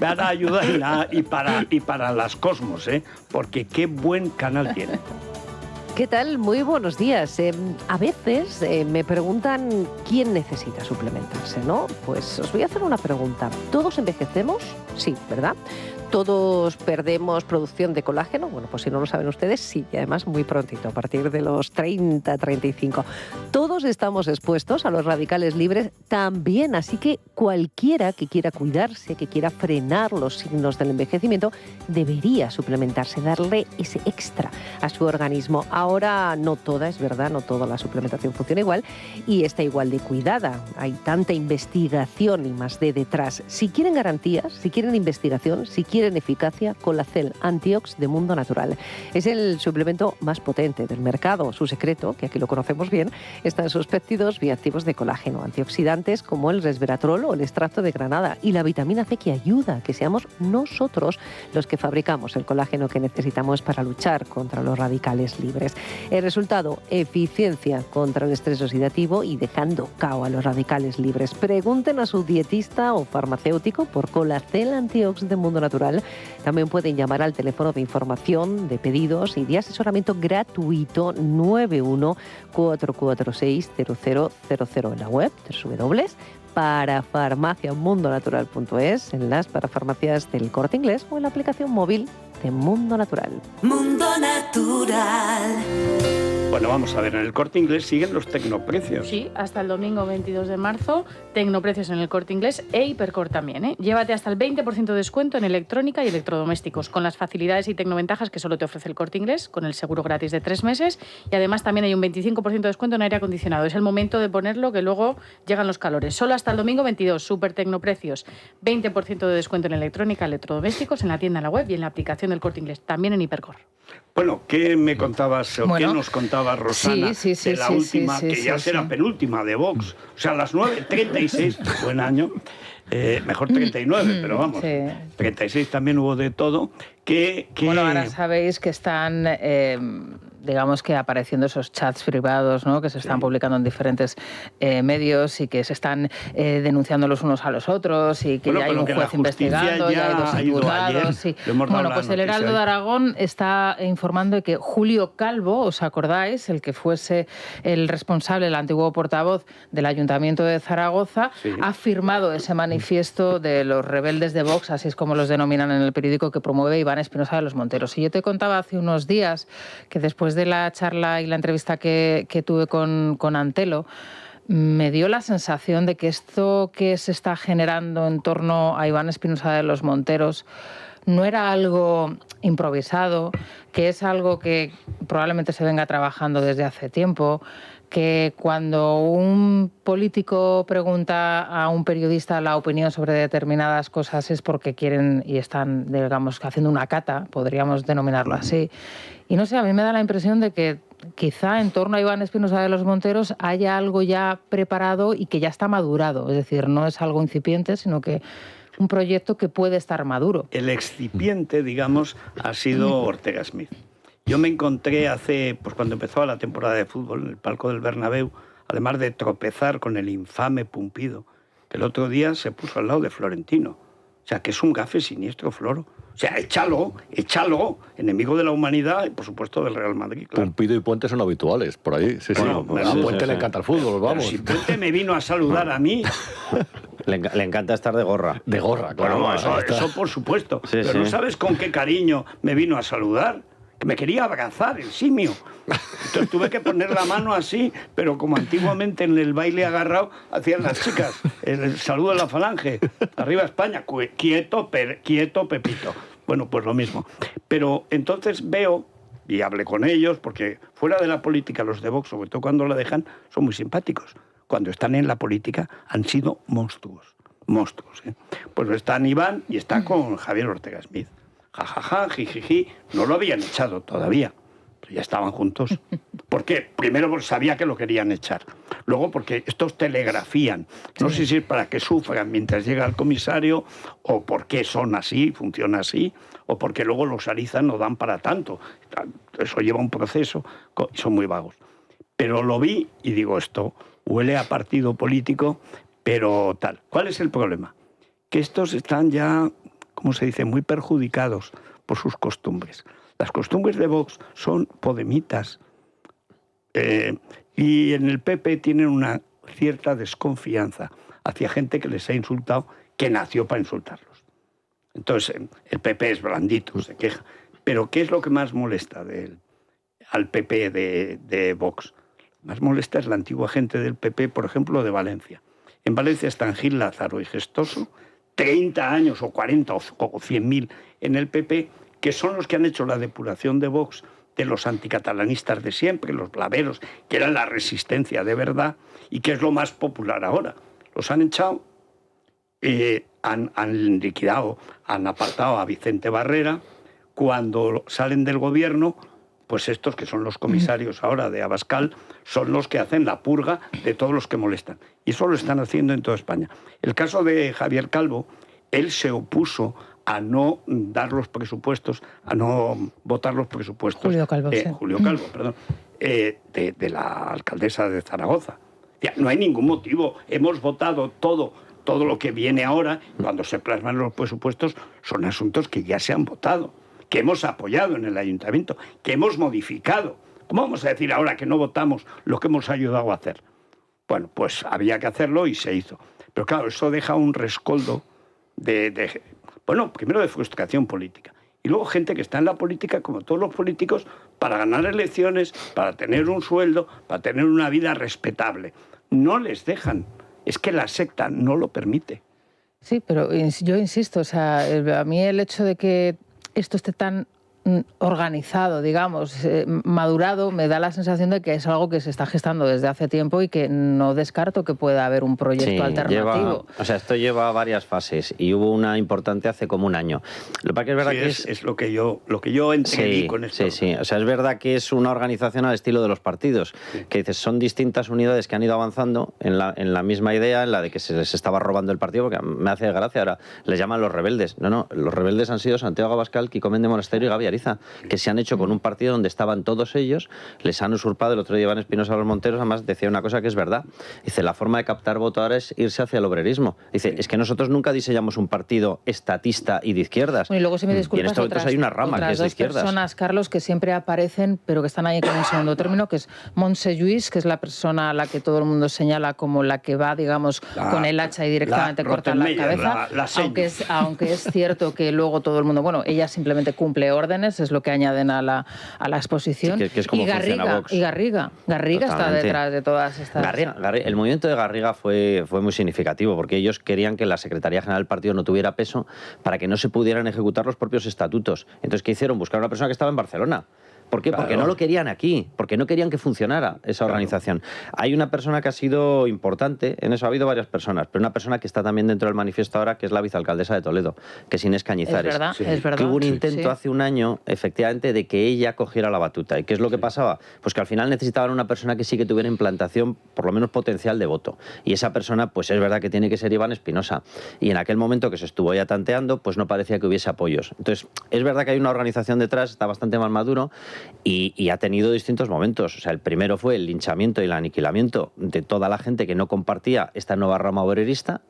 Van a Yudaina y para las Cosmos, porque qué buen canal tiene. ¿Qué tal? Muy buenos días. A veces me preguntan quién necesita suplementarse, ¿no? Pues os voy a hacer una pregunta. ¿Todos envejecemos? Sí, ¿verdad? ¿Todos perdemos producción de colágeno? Bueno, pues si no lo saben ustedes, sí, y además muy prontito, a partir de los 30, 35. Todos estamos expuestos a los radicales libres también, así que cualquiera que quiera cuidarse, que quiera frenar los signos del envejecimiento, debería suplementarse, darle ese extra a su organismo. Ahora no toda, es verdad, no toda la suplementación funciona igual y está igual de cuidada. Hay tanta investigación y más de detrás. Si quieren garantías, si quieren investigación, si quieren eficacia, Colacel Antiox de Mundo Natural. Es el suplemento más potente del mercado. Su secreto, que aquí lo conocemos bien, está en sus péptidos bioactivos de colágeno, antioxidantes como el resveratrol o el extracto de granada y la vitamina C que ayuda a que seamos nosotros los que fabricamos el colágeno que necesitamos para luchar contra los radicales libres. El resultado, eficiencia contra el estrés oxidativo y dejando cao a los radicales libres. Pregunten a su dietista o farmacéutico por Colacel Antiox de Mundo Natural. También pueden llamar al teléfono de información, de pedidos y de asesoramiento gratuito 91-446-0000 en la web www.parafarmaciamundonatural.es, en las parafarmacias del Corte Inglés o en la aplicación móvil de Mundo Natural. Mundo Natural. Bueno, vamos a ver, en el Corte Inglés siguen los tecnoprecios. Sí, hasta el domingo 22 de marzo, tecnoprecios en el Corte Inglés e Hipercor también. Llévate hasta el 20% de descuento en electrónica y electrodomésticos, con las facilidades y tecnoventajas que solo te ofrece el Corte Inglés, con el seguro gratis de 3 meses y además también hay un 25% de descuento en aire acondicionado. Es el momento de ponerlo, que luego llegan los calores. Solo hasta el domingo 22, super tecnoprecios, 20% de descuento en electrónica, electrodomésticos, en la tienda, en la web y en la aplicación del Corte Inglés, también en Hipercor. Bueno, ¿qué me contabas o qué nos contaba Rosana de la última, que ya será penúltima de Vox? O sea, a las 9:36, buen año, mejor 39, pero vamos, 36 también hubo de todo. Bueno, ahora sabéis que están, digamos que apareciendo esos chats privados, ¿no? Que se están publicando en diferentes medios y que se están denunciando los unos a los otros y que ya hay un juez investigando, ya hay 2 imputados. Sí. Bueno, pues el Heraldo de Aragón está informando de que Julio Calvo, ¿os acordáis? El que fuese el responsable, el antiguo portavoz del Ayuntamiento de Zaragoza, ha firmado ese manifiesto de los rebeldes de Vox, así es como los denominan en el periódico que promueve Iván Espinosa de los Monteros. Y yo te contaba hace unos días que después de la charla y la entrevista que tuve con Antelo, me dio la sensación de que esto que se está generando en torno a Iván Espinosa de los Monteros no era algo improvisado, que es algo que probablemente se venga trabajando desde hace tiempo, que cuando un político pregunta a un periodista la opinión sobre determinadas cosas es porque quieren y están, digamos, haciendo una cata, podríamos denominarlo así. Y no sé, a mí me da la impresión de que quizá en torno a Iván Espinosa de los Monteros haya algo ya preparado y que ya está madurado. Es decir, no es algo incipiente, sino que un proyecto que puede estar maduro. El excipiente, digamos, ha sido Ortega Smith. Yo me encontré cuando empezaba la temporada de fútbol en el palco del Bernabéu, además de tropezar con el infame Pumpido, que el otro día se puso al lado de Florentino. O sea, que es un gafe siniestro, Floro. O sea, échalo, enemigo de la humanidad y, por supuesto, del Real Madrid. Claro. Pumpido y Puente son habituales por ahí. Sí, Bueno, sí. A Puente le encanta el fútbol, vamos. Pero si Puente me vino a saludar a mí... Le encanta estar de gorra. De gorra, claro. Bueno, eso por supuesto. Sí, pero sí. ¿no sabes con qué cariño me vino a saludar? Que me quería abrazar, el simio. Entonces tuve que poner la mano así, pero como antiguamente en el baile agarrado hacían las chicas. El saludo de la falange. Arriba España. Quieto, quieto, Pepito. Bueno, pues lo mismo. Pero entonces veo, y hablé con ellos, porque fuera de la política los de Vox, sobre todo cuando la dejan, son muy simpáticos. Cuando están en la política han sido monstruos. Monstruos, ¿eh? Pues están Iván y está con Javier Ortega Smith. Jajaja, jijiji, no lo habían echado todavía, pero ya estaban juntos. ¿Por qué? Primero porque sabía que lo querían echar. Luego porque estos telegrafían. No sé si es para que sufran mientras llega el comisario, o porque son así, funciona así, o porque luego los alizan, no dan para tanto. Eso lleva un proceso y son muy vagos. Pero lo vi y digo, esto huele a partido político, pero tal. ¿Cuál es el problema? Que estos están ya, ¿cómo se dice?, muy perjudicados por sus costumbres. Las costumbres de Vox son podemitas. Y en el PP tienen una cierta desconfianza hacia gente que les ha insultado, que nació para insultarlos. Entonces, el PP es blandito, se queja. Pero ¿qué es lo que más molesta al PP de Vox? Más molesta es la antigua gente del PP, por ejemplo, de Valencia. En Valencia están Gil Lázaro y Gestoso, 30 años o 40 o 100.000 en el PP, que son los que han hecho la depuración de Vox de los anticatalanistas de siempre, los blaveros, que eran la resistencia de verdad y que es lo más popular ahora. Los han echado, han liquidado, han apartado a Vicente Barrera. Cuando salen del gobierno, pues estos que son los comisarios ahora de Abascal son los que hacen la purga de todos los que molestan. Y eso lo están haciendo en toda España. El caso de Javier Calvo, él se opuso a no dar los presupuestos, a no votar los presupuestos. Julio Calvo, sí. Julio Calvo, perdón, de la alcaldesa de Zaragoza. No hay ningún motivo. Hemos votado todo lo que viene ahora. Cuando se plasman los presupuestos, son asuntos que ya se han votado, que hemos apoyado en el ayuntamiento, que hemos modificado. ¿Cómo vamos a decir ahora que no votamos lo que hemos ayudado a hacer? Bueno, pues había que hacerlo y se hizo. Pero claro, eso deja un rescoldo bueno, primero de frustración política. Y luego gente que está en la política, como todos los políticos, para ganar elecciones, para tener un sueldo, para tener una vida respetable. No les dejan. Es que la secta no lo permite. Sí, pero yo insisto, o sea, a mí el hecho de que esto esté tan organizado, digamos, madurado, me da la sensación de que es algo que se está gestando desde hace tiempo y que no descarto que pueda haber un proyecto alternativo. Esto lleva varias fases y hubo una importante hace como un año. Lo que pasa es que es verdad que es lo que yo entendí con esto. Sí. O sea, es verdad que es una organización al estilo de los partidos, que dices, son distintas unidades que han ido avanzando en la misma idea, en la de que se les estaba robando el partido, porque me hace gracia, ahora les llaman los rebeldes. No, los rebeldes han sido Santiago Abascal, Quico Méndez Monasterio y Gaby Ariza, que se han hecho con un partido donde estaban todos ellos, les han usurpado. El otro día Iván Espinosa Los Monteros además decía una cosa que es verdad. Dice, la forma de captar voto ahora es irse hacia el obrerismo. Dice, es que nosotros nunca diseñamos un partido estatista y de izquierdas. Bueno, y luego, si me disculpas, y en estos momentos hay una rama que es de izquierdas. Otras dos personas, Carlos, que siempre aparecen, pero que están ahí con un segundo término, que es Montse Lluís, que es la persona a la que todo el mundo señala como la que va, digamos, con el hacha y directamente corta la cabeza. Aunque es cierto que luego todo el mundo, bueno, ella simplemente cumple órdenes, es lo que añaden a la exposición. Sí, que es como y Garriga está detrás de todas estas... El movimiento de Garriga fue muy significativo, porque ellos querían que la Secretaría General del partido no tuviera peso para que no se pudieran ejecutar los propios estatutos. Entonces, ¿qué hicieron? Buscar una persona que estaba en Barcelona. ¿Por qué? Porque no lo querían aquí, porque no querían que funcionara esa organización. Hay una persona que ha sido importante, en eso ha habido varias personas, pero una persona que está también dentro del manifiesto ahora, que es la vicealcaldesa de Toledo, que es Inés Cañizares. Es verdad. Que hubo un intento hace un año, efectivamente, de que ella cogiera la batuta. ¿Y qué es lo que pasaba? Pues que al final necesitaban una persona que sí que tuviera implantación, por lo menos potencial de voto. Y esa persona, pues es verdad que tiene que ser Iván Espinosa. Y en aquel momento que se estuvo ya tanteando, pues no parecía que hubiese apoyos. Entonces, es verdad que hay una organización detrás, está bastante más maduro, y ha tenido distintos momentos. O sea, el primero fue el linchamiento y el aniquilamiento de toda la gente que no compartía esta nueva rama obrerista,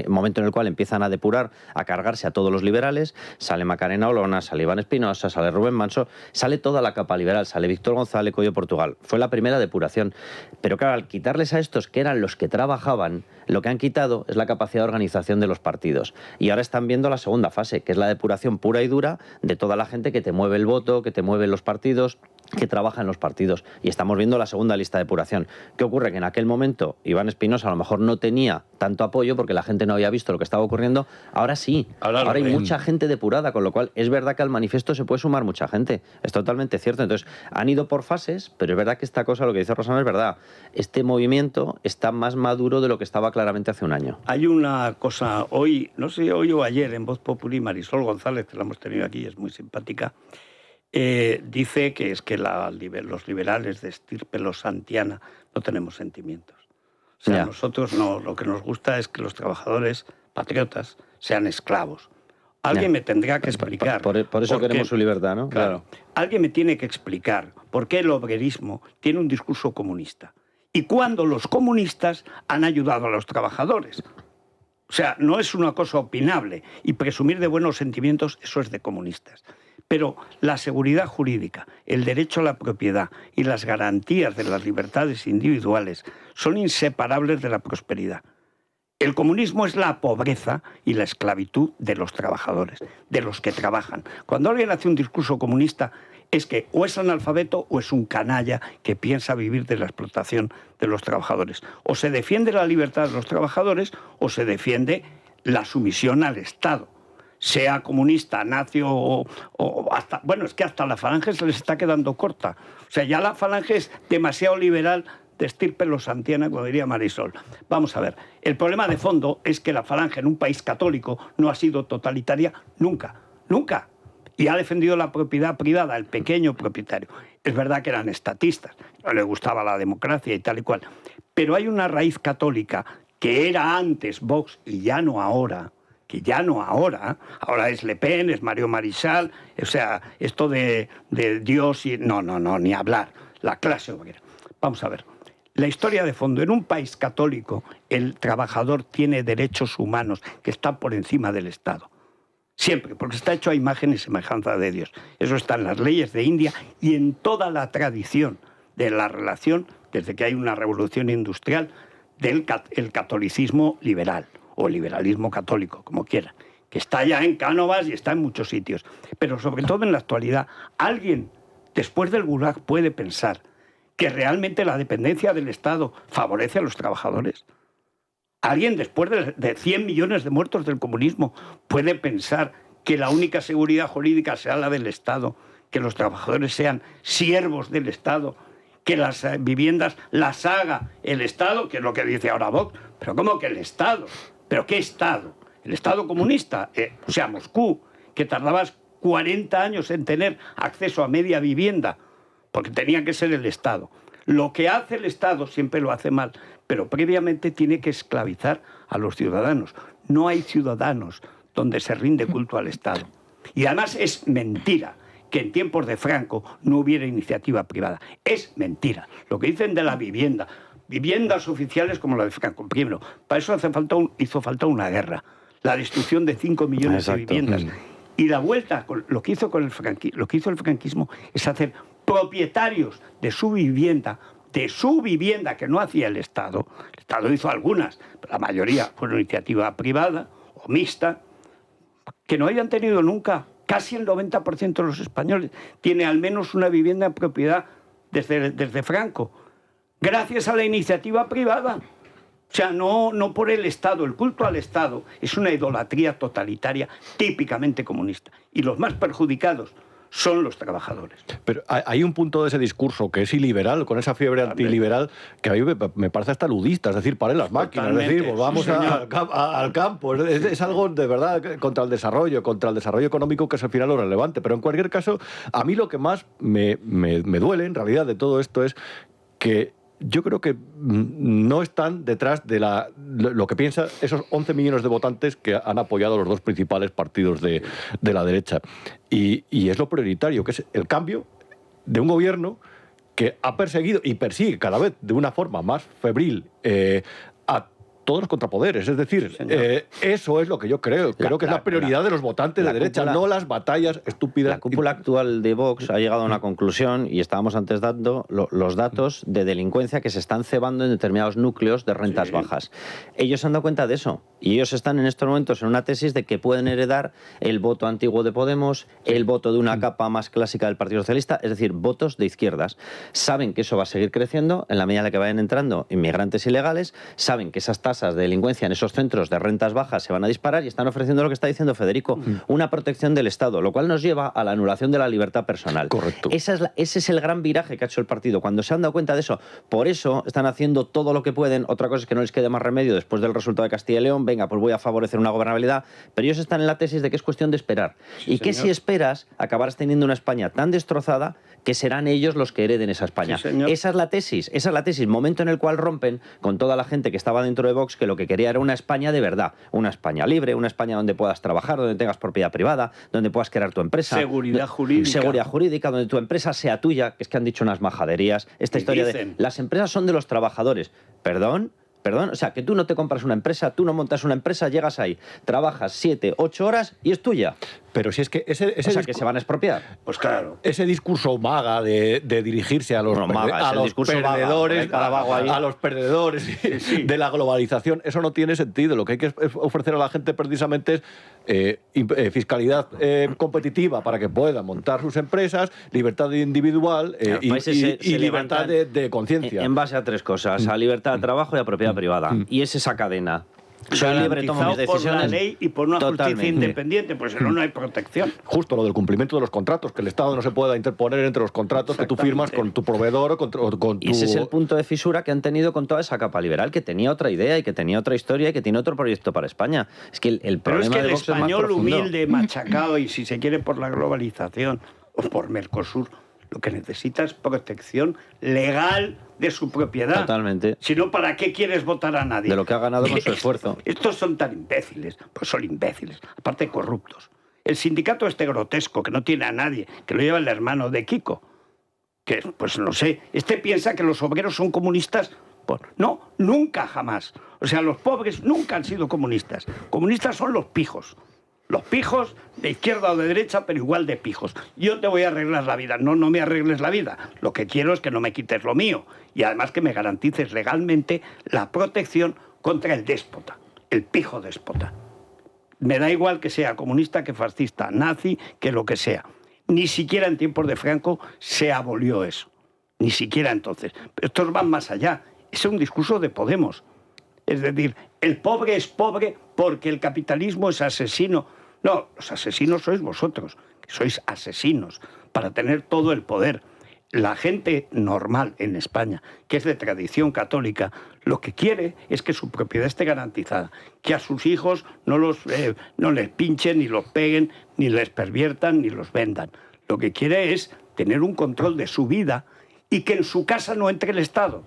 momento en el cual empiezan a depurar, a cargarse a todos los liberales, sale Macarena Olona, sale Iván Espinosa, sale Rubén Manso, sale toda la capa liberal, sale Víctor González, Coello Portugal. Fue la primera depuración. Pero claro, al quitarles a estos, que eran los que trabajaban, lo que han quitado es la capacidad de organización de los partidos. Y ahora están viendo la segunda fase, que es la depuración pura y dura de toda la gente que te mueve el voto, que te mueve los partidos, que trabaja en los partidos. Y estamos viendo la segunda lista de depuración. ¿Qué ocurre? Que en aquel momento Iván Espinosa a lo mejor no tenía tanto apoyo porque la gente no había visto lo que estaba ocurriendo. Ahora sí. Ahora hay mucha gente depurada, con lo cual es verdad que al manifiesto se puede sumar mucha gente. Es totalmente cierto. Entonces, han ido por fases, pero es verdad que esta cosa, lo que dice Rosana, es verdad. Este movimiento está más maduro de lo que estaba claramente hace un año. Hay una cosa, hoy, no sé, hoy o ayer, en Voz Populi, Marisol González, que la hemos tenido aquí, es muy simpática, dice que es que los liberales de estirpe losantiana no tenemos sentimientos. O sea, nosotros no, lo que nos gusta es que los trabajadores patriotas sean esclavos. Alguien me tendrá que explicar. Por eso queremos su libertad, ¿no? Claro. Alguien me tiene que explicar por qué el obrerismo tiene un discurso comunista y cuándo los comunistas han ayudado a los trabajadores. O sea, no es una cosa opinable y presumir de buenos sentimientos, eso es de comunistas. Pero la seguridad jurídica, el derecho a la propiedad y las garantías de las libertades individuales son inseparables de la prosperidad. El comunismo es la pobreza y la esclavitud de los trabajadores, de los que trabajan. Cuando alguien hace un discurso comunista es que o es analfabeto o es un canalla que piensa vivir de la explotación de los trabajadores. O se defiende la libertad de los trabajadores o se defiende la sumisión al Estado. Sea comunista, nazi o hasta... Bueno, es que hasta la Falange se les está quedando corta. O sea, ya la Falange es demasiado liberal de estirpe losantiana, como diría Marisol. Vamos a ver, el problema de fondo es que la Falange en un país católico no ha sido totalitaria nunca, nunca. Y ha defendido la propiedad privada, el pequeño propietario. Es verdad que eran estatistas, no les gustaba la democracia y tal y cual. Pero hay una raíz católica que era antes Vox y ya no ahora, que ya no ahora es Le Pen, es Mario Marisal, o sea, esto de Dios y... No, ni hablar, la clase obrera. Vamos a ver, la historia de fondo, en un país católico el trabajador tiene derechos humanos que están por encima del Estado. Siempre, porque está hecho a imagen y semejanza de Dios. Eso está en las leyes de India y en toda la tradición de la relación, desde que hay una revolución industrial, del catolicismo liberal, o liberalismo católico, como quieran, que está ya en Cánovas y está en muchos sitios. Pero sobre todo en la actualidad, ¿alguien después del Gulag puede pensar que realmente la dependencia del Estado favorece a los trabajadores? ¿Alguien después de 100 millones de muertos del comunismo puede pensar que la única seguridad jurídica sea la del Estado, que los trabajadores sean siervos del Estado, que las viviendas las haga el Estado, que es lo que dice ahora Vox? ¿Pero cómo que el Estado? ¿Pero qué Estado? El Estado comunista, o sea, Moscú, que tardabas 40 años en tener acceso a media vivienda, porque tenía que ser el Estado. Lo que hace el Estado siempre lo hace mal, pero previamente tiene que esclavizar a los ciudadanos. No hay ciudadanos donde se rinde culto al Estado. Y además es mentira que en tiempos de Franco no hubiera iniciativa privada. Es mentira. Lo que dicen de la vivienda, viviendas oficiales como la de Franco. Primero, para eso hizo falta una guerra, la destrucción de 5 millones de viviendas. Y la vuelta, lo que hizo el franquismo es hacer propietarios de su vivienda, que no hacía el Estado. El Estado hizo algunas, pero la mayoría fueron iniciativa privada o mixta, que no hayan tenido nunca. Casi el 90% de los españoles tiene al menos una vivienda en propiedad desde Franco, gracias a la iniciativa privada. O sea, no por el Estado. El culto al Estado es una idolatría totalitaria típicamente comunista. Y los más perjudicados son los trabajadores. Pero hay un punto de ese discurso que es iliberal, con esa fiebre antiliberal, que a mí me parece hasta ludista, es decir, paren las máquinas, es decir, volvamos al campo. Es algo de verdad contra el desarrollo económico, que es al final lo relevante. Pero en cualquier caso, a mí lo que más me duele en realidad de todo esto es que yo creo que no están detrás de lo que piensan esos 11 millones de votantes que han apoyado los dos principales partidos de la derecha. Y es lo prioritario, que es el cambio de un gobierno que ha perseguido y persigue cada vez de una forma más febril a todos los contrapoderes. Es decir, eso es lo que yo creo. Creo que es la prioridad de los votantes de derecha, no las batallas estúpidas. La cúpula actual de Vox ha llegado a una conclusión, y estábamos antes dando los datos de delincuencia que se están cebando en determinados núcleos de rentas bajas. Ellos se han dado cuenta de eso, y ellos están en estos momentos en una tesis de que pueden heredar el voto antiguo de Podemos, el voto de una capa más clásica del Partido Socialista, es decir, votos de izquierdas. Saben que eso va a seguir creciendo en la medida en la que vayan entrando inmigrantes ilegales, saben que esas tasas de delincuencia en esos centros de rentas bajas se van a disparar y están ofreciendo lo que está diciendo Federico, una protección del Estado, lo cual nos lleva a la anulación de la libertad personal. Correcto. Ese es el gran viraje que ha hecho el partido, cuando se han dado cuenta de eso. Por eso están haciendo todo lo que pueden. Otra cosa es que no les quede más remedio después del resultado de Castilla y León, venga, pues voy a favorecer una gobernabilidad, pero ellos están en la tesis de que es cuestión de esperar. Sí, y que si esperas, acabarás teniendo una España tan destrozada que serán ellos los que hereden esa España. Sí, esa es la tesis, momento en el cual rompen con toda la gente que estaba dentro de Vox, que lo que quería era una España de verdad, una España libre, una España donde puedas trabajar, donde tengas propiedad privada, donde puedas crear tu empresa. Seguridad jurídica, donde tu empresa sea tuya, que es que han dicho unas majaderías. Esta historia de las empresas son de los trabajadores. ¿Perdón? O sea, que tú no te compras una empresa, tú no montas una empresa, llegas ahí, trabajas 7, 8 horas y es tuya. Pero si es que ese o sea, que se van a expropiar. Pues claro. Ese discurso maga de dirigirse a los, perdedores, a los perdedores de la globalización, eso no tiene sentido. Lo que hay que ofrecer a la gente precisamente es fiscalidad competitiva para que pueda montar sus empresas, libertad individual y libertad de conciencia. En base a 3 cosas, a libertad de trabajo y a propiedad privada. Y es esa cadena. Soy libre, tomo mis decisiones. Por la ley y por una justicia independiente, pues si no hay protección. Justo lo del cumplimiento de los contratos, que el Estado no se pueda interponer entre los contratos que tú firmas con tu proveedor o con tu... Y ese es el punto de fisura que han tenido con toda esa capa liberal, que tenía otra idea y que tenía otra historia y que tiene otro proyecto para España. Es que el problema Pero es que de Vox el español es más profundo. humilde, machacado, y si se quiere por la globalización o por Mercosur, lo que necesita es protección legal de su propiedad. Totalmente. Si no, ¿para qué quieres votar a nadie? De lo que ha ganado con su esfuerzo. Estos son tan imbéciles, pues son imbéciles, aparte corruptos. El sindicato este grotesco, que no tiene a nadie, que lo lleva el hermano de Kiko, que, pues no sé, piensa que los obreros son comunistas. Pues, no, nunca, jamás. O sea, los pobres nunca han sido comunistas. Comunistas son los pijos. Los pijos, de izquierda o de derecha, pero igual de pijos. Yo te voy a arreglar la vida. No me arregles la vida. Lo que quiero es que no me quites lo mío. Y además que me garantices legalmente la protección contra el déspota, el pijo déspota. Me da igual que sea comunista, que fascista, nazi, que lo que sea. Ni siquiera en tiempos de Franco se abolió eso. Ni siquiera entonces. Pero estos van más allá. Es un discurso de Podemos. Es decir, el pobre es pobre porque el capitalismo es asesino. No, los asesinos sois vosotros, que sois asesinos para tener todo el poder. La gente normal en España, que es de tradición católica, lo que quiere es que su propiedad esté garantizada, que a sus hijos no les pinchen, ni los peguen, ni les perviertan, ni los vendan. Lo que quiere es tener un control de su vida y que en su casa no entre el Estado.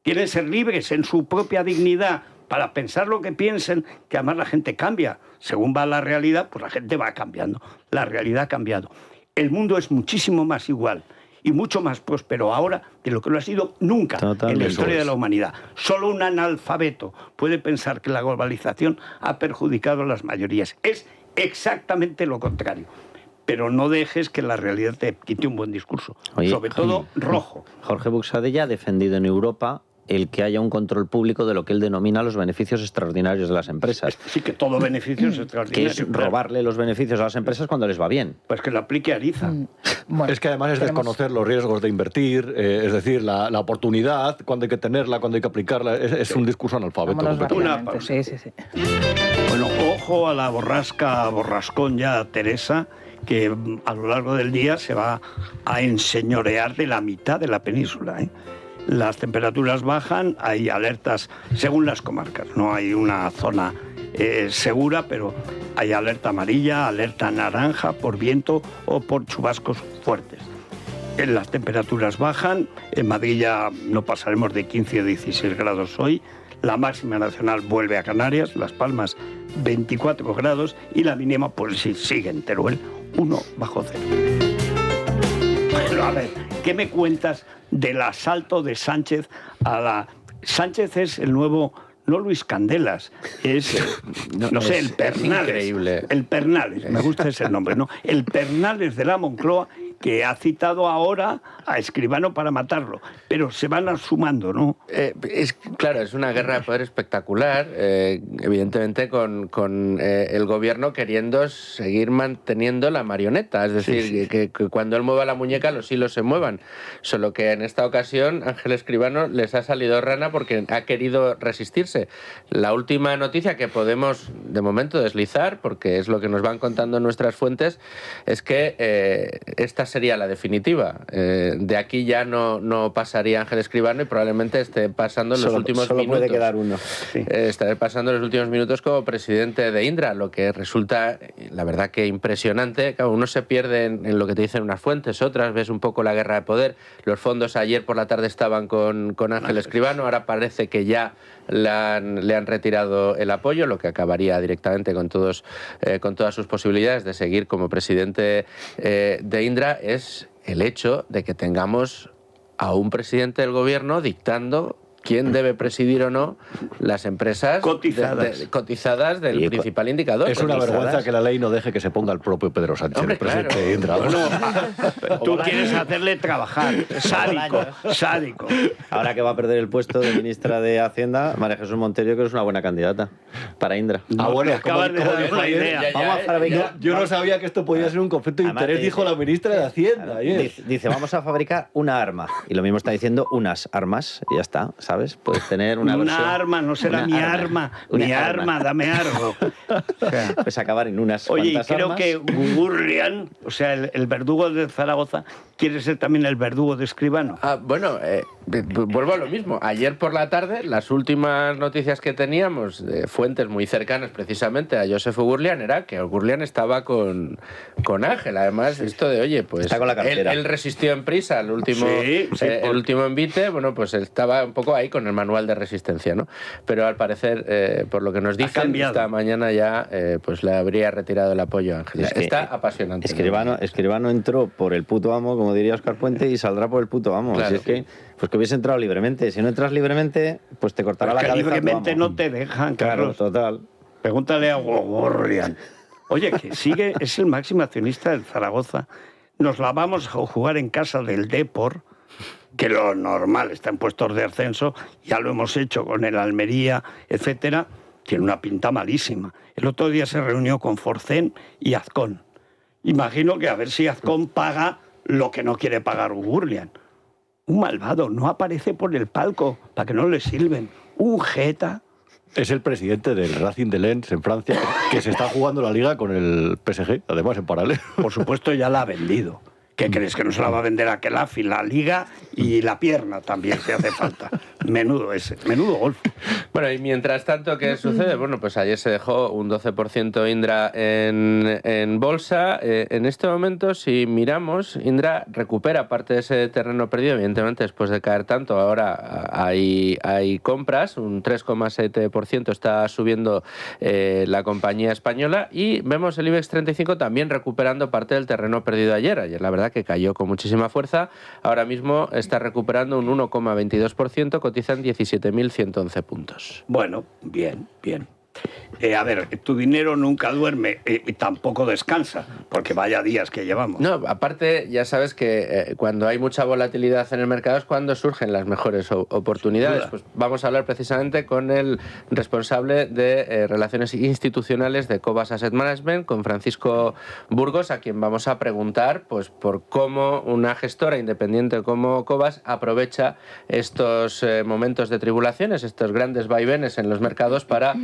Quieren ser libres en su propia dignidad para pensar lo que piensen, que además la gente cambia. Según va la realidad, pues la gente va cambiando. La realidad ha cambiado. El mundo es muchísimo más igual y mucho más próspero ahora de lo que lo ha sido nunca en la historia de la humanidad. Solo un analfabeto puede pensar que la globalización ha perjudicado a las mayorías. Es exactamente lo contrario. Pero no dejes que la realidad te quite un buen discurso. Oye, sobre todo rojo. Jorge Buxadella ha defendido en Europa el que haya un control público de lo que él denomina los beneficios extraordinarios de las empresas. Sí, que todo beneficio es extraordinario. Que es robarle los beneficios a las empresas cuando les va bien. Pues que lo aplique Ariza. Bueno, es que además es desconocer los riesgos de invertir, es decir, la oportunidad, cuando hay que tenerla, cuando hay que aplicarla, es un discurso analfabeto. Sí. Bueno, ojo a la borrascón ya, Teresa, que a lo largo del día se va a enseñorear de la mitad de la península, ¿eh? Las temperaturas bajan, hay alertas según las comarcas, no hay una zona segura, pero hay alerta amarilla, alerta naranja por viento o por chubascos fuertes. Las temperaturas bajan, en Madrid ya no pasaremos de 15 a 16 grados hoy, la máxima nacional vuelve a Canarias, Las Palmas 24 grados y la mínima pues sí, sigue en Teruel 1 bajo cero. Pero a ver, ¿qué me cuentas del asalto de Sánchez a la... Sánchez es el nuevo no Luis Candelas, es, no sé, el Pernales. Increíble. El Pernales, me gusta ese nombre, ¿no? El Pernales de la Moncloa, que ha citado ahora a Escribano para matarlo, pero se van sumando, ¿no? Claro, es una guerra de poder espectacular, evidentemente con el gobierno queriendo seguir manteniendo la marioneta, es decir, que cuando él mueva la muñeca los hilos se muevan, solo que en esta ocasión Ángel Escribano les ha salido rana porque ha querido resistirse. La última noticia que podemos de momento deslizar, porque es lo que nos van contando nuestras fuentes, es que esta sería la definitiva. De aquí ya no pasaría Ángel Escribano y probablemente esté pasando los últimos minutos. Puede quedar uno. Sí. Estaré pasando los últimos minutos como presidente de Indra, lo que resulta, la verdad, que impresionante. Claro, uno se pierde en lo que te dicen unas fuentes, otras, ves un poco la guerra de poder. Los fondos ayer por la tarde estaban con Ángel Escribano, ahora parece que ya le han retirado el apoyo, lo que acabaría directamente con todas sus posibilidades de seguir como presidente de Indra. Es el hecho de que tengamos a un presidente del gobierno dictando quién debe presidir o no las empresas cotizadas del principal indicador. Es una vergüenza que la ley no deje que se ponga el propio Pedro Sánchez, el presidente de Indra. Tú quieres hacerle trabajar. Sádico. Ahora que va a perder el puesto de ministra de Hacienda, María Jesús Monteiro, que es una buena candidata para Indra. Bueno, acabas de dar una idea. Vamos a fabricar... Yo no sabía que esto podía ser un conflicto de interés, dijo la ministra de Hacienda. Dice, vamos a fabricar una arma. Y lo mismo está diciendo unas armas. Y ya está, ¿sabes? Puedes tener una arma, no será mi arma. Mi arma, dame algo. O sea, pues acabar en unas cuantas creo armas. que Gugurrian, o sea, el verdugo de Zaragoza, quiere ser también el verdugo de Escribano. Bueno, vuelvo a lo mismo. Ayer por la tarde, las últimas noticias que teníamos de fuentes muy cercanas precisamente a Josep Gurlian era que Gurlian estaba con Ángel. Además, esto de, oye, pues está con la él resistió en prisa el último envite, bueno, pues él estaba un poco ahí con el manual de resistencia, ¿no? Pero al parecer, por lo que nos dicen, esta mañana ya pues le habría retirado el apoyo a Ángel. Está apasionante. Escribano entró por el puto amo, como diría Óscar Puente, y saldrá por el puto amo. Claro. Si es que, pues que hubiese entrado libremente. Si no entras libremente, pues te cortará la cabeza. Libremente no te dejan, Carlos. Claro, total. Pregúntale a Gugurrian. Oye, que es el máximo accionista del Zaragoza. Nos la vamos a jugar en casa del Depor, que lo normal está en puestos de ascenso, ya lo hemos hecho con el Almería, etcétera, tiene una pinta malísima. El otro día se reunió con Forcén y Azcón. Imagino que a ver si Azcón paga lo que no quiere pagar Gugurrian. Un malvado, no aparece por el palco para que no le sirven. Un jeta. Es el presidente del Racing de Lens en Francia, que se está jugando la liga con el PSG, además en paralelo. Por supuesto ya la ha vendido. ¿Qué crees? Que no se la va a vender a Kelafi, la liga y la pierna también, si hace falta. Menudo golf. Bueno, y mientras tanto, ¿qué sucede? Bueno, pues ayer se dejó un 12% Indra en bolsa. En este momento, si miramos, Indra recupera parte de ese terreno perdido, evidentemente después de caer tanto. Ahora hay compras, un 3,7% está subiendo la compañía española, y vemos el IBEX 35 también recuperando parte del terreno perdido ayer. Ayer, la verdad, que cayó con muchísima fuerza. Ahora mismo está recuperando un 1,22%, cotiza en 17.111 puntos. Bueno, bien. A ver, tu dinero nunca duerme y tampoco descansa, porque vaya días que llevamos. No, aparte, ya sabes que cuando hay mucha volatilidad en el mercado es cuando surgen las mejores oportunidades. Pues vamos a hablar precisamente con el responsable de Relaciones Institucionales de Cobas Asset Management, con Francisco Burgos, a quien vamos a preguntar pues por cómo una gestora independiente como Cobas aprovecha estos momentos de tribulaciones, estos grandes vaivenes en los mercados para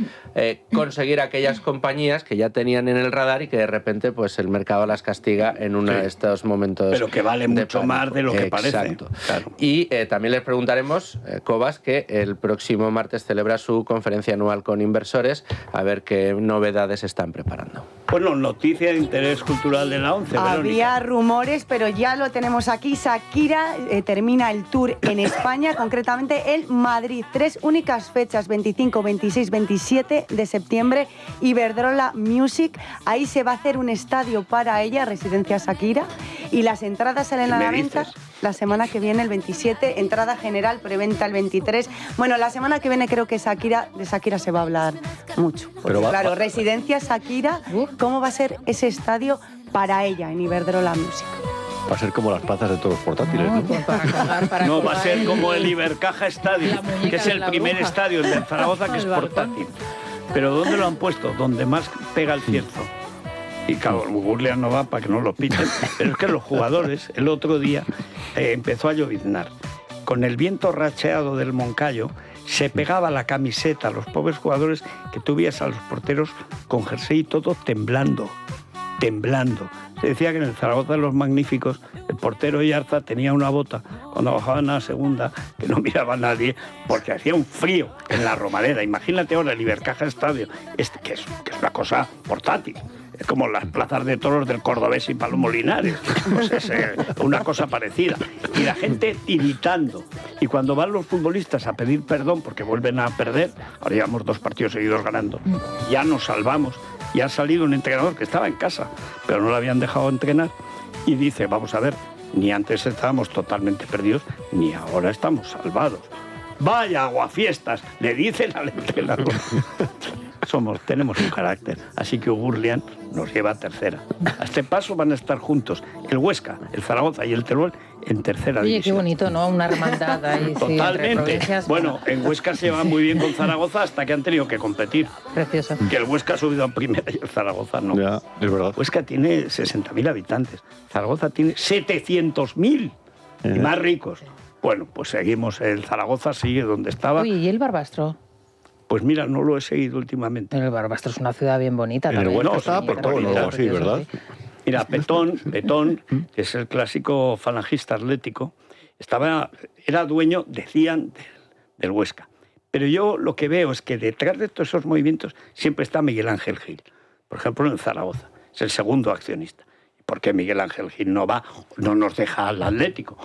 conseguir aquellas compañías que ya tenían en el radar y que de repente pues el mercado las castiga en uno de estos momentos. Pero que vale mucho más de lo que parece. Exacto. Claro. Y también les preguntaremos, Cobas, que el próximo martes celebra su conferencia anual con inversores, a ver qué novedades están preparando. Bueno, noticia de interés cultural de la ONCE. Había rumores, pero ya lo tenemos aquí. Shakira termina el tour en España, concretamente en Madrid. 3 únicas fechas, 25, 26, 27 de septiembre. Iberdrola Music. Ahí se va a hacer un estadio para ella, Residencia Shakira. Y las entradas salen a la venta la semana que viene, el 27, entrada general, preventa el 23. Bueno, la semana que viene creo que de Shakira se va a hablar mucho. Porque, claro, residencia Shakira, ¿cómo va a ser ese estadio para ella en Iberdrola Music? Va a ser como las plazas de toros portátiles, ¿no? Pues No, va a ser como el Ibercaja Estadio, que es el primer estadio de Zaragoza que es portátil. Pero ¿dónde lo han puesto? Donde más pega el cierzo. Y claro, Gurlian no va para que no lo piten. Pero es que los jugadores, el otro día, empezó a lloviznar. Con el viento racheado del Moncayo, se pegaba la camiseta a los pobres jugadores, que tú veías a los porteros con jersey y todo temblando. Se decía que en el Zaragoza de los Magníficos el portero Yarza tenía una bota cuando bajaban a la segunda que no miraba a nadie porque hacía un frío en la Romareda. Imagínate ahora el Ibercaja Estadio, que es una cosa portátil. Es como las plazas de toros del Cordobés y Palomo Linares. Pues es una cosa parecida. Y la gente tiritando. Y cuando van los futbolistas a pedir perdón porque vuelven a perder, ahora llevamos 2 partidos seguidos ganando, ya nos salvamos. Y ha salido un entrenador que estaba en casa, pero no lo habían dejado entrenar. Y dice, vamos a ver, ni antes estábamos totalmente perdidos, ni ahora estamos salvados. Vaya aguafiestas, le dicen al entrenador. Tenemos un carácter, así que Gurlian nos lleva a tercera. A este paso van a estar juntos el Huesca, el Zaragoza y el Teruel en tercera división. Oye, qué bonito, ¿no? Una hermandad ahí. Totalmente. Sí, bueno, en Huesca se llevan muy bien con Zaragoza hasta que han tenido que competir. Precioso. Que el Huesca ha subido a primera y el Zaragoza no. Ya, es verdad. Huesca tiene 60.000 habitantes. Zaragoza tiene 700.000 y más ricos. Bueno, pues seguimos. El Zaragoza sigue donde estaba. Uy, ¿y el Barbastro? Pues mira, no lo he seguido últimamente. El Barbastro es una ciudad bien bonita En también. el Huesca estaba por todo, ¿no? Sí, ¿verdad? Mira, Petón, que es el clásico falangista atlético, era dueño, decían, del Huesca. Pero yo lo que veo es que detrás de todos esos movimientos siempre está Miguel Ángel Gil. Por ejemplo, en Zaragoza. Es el segundo accionista. ¿Por qué Miguel Ángel Gil no nos deja al Atlético?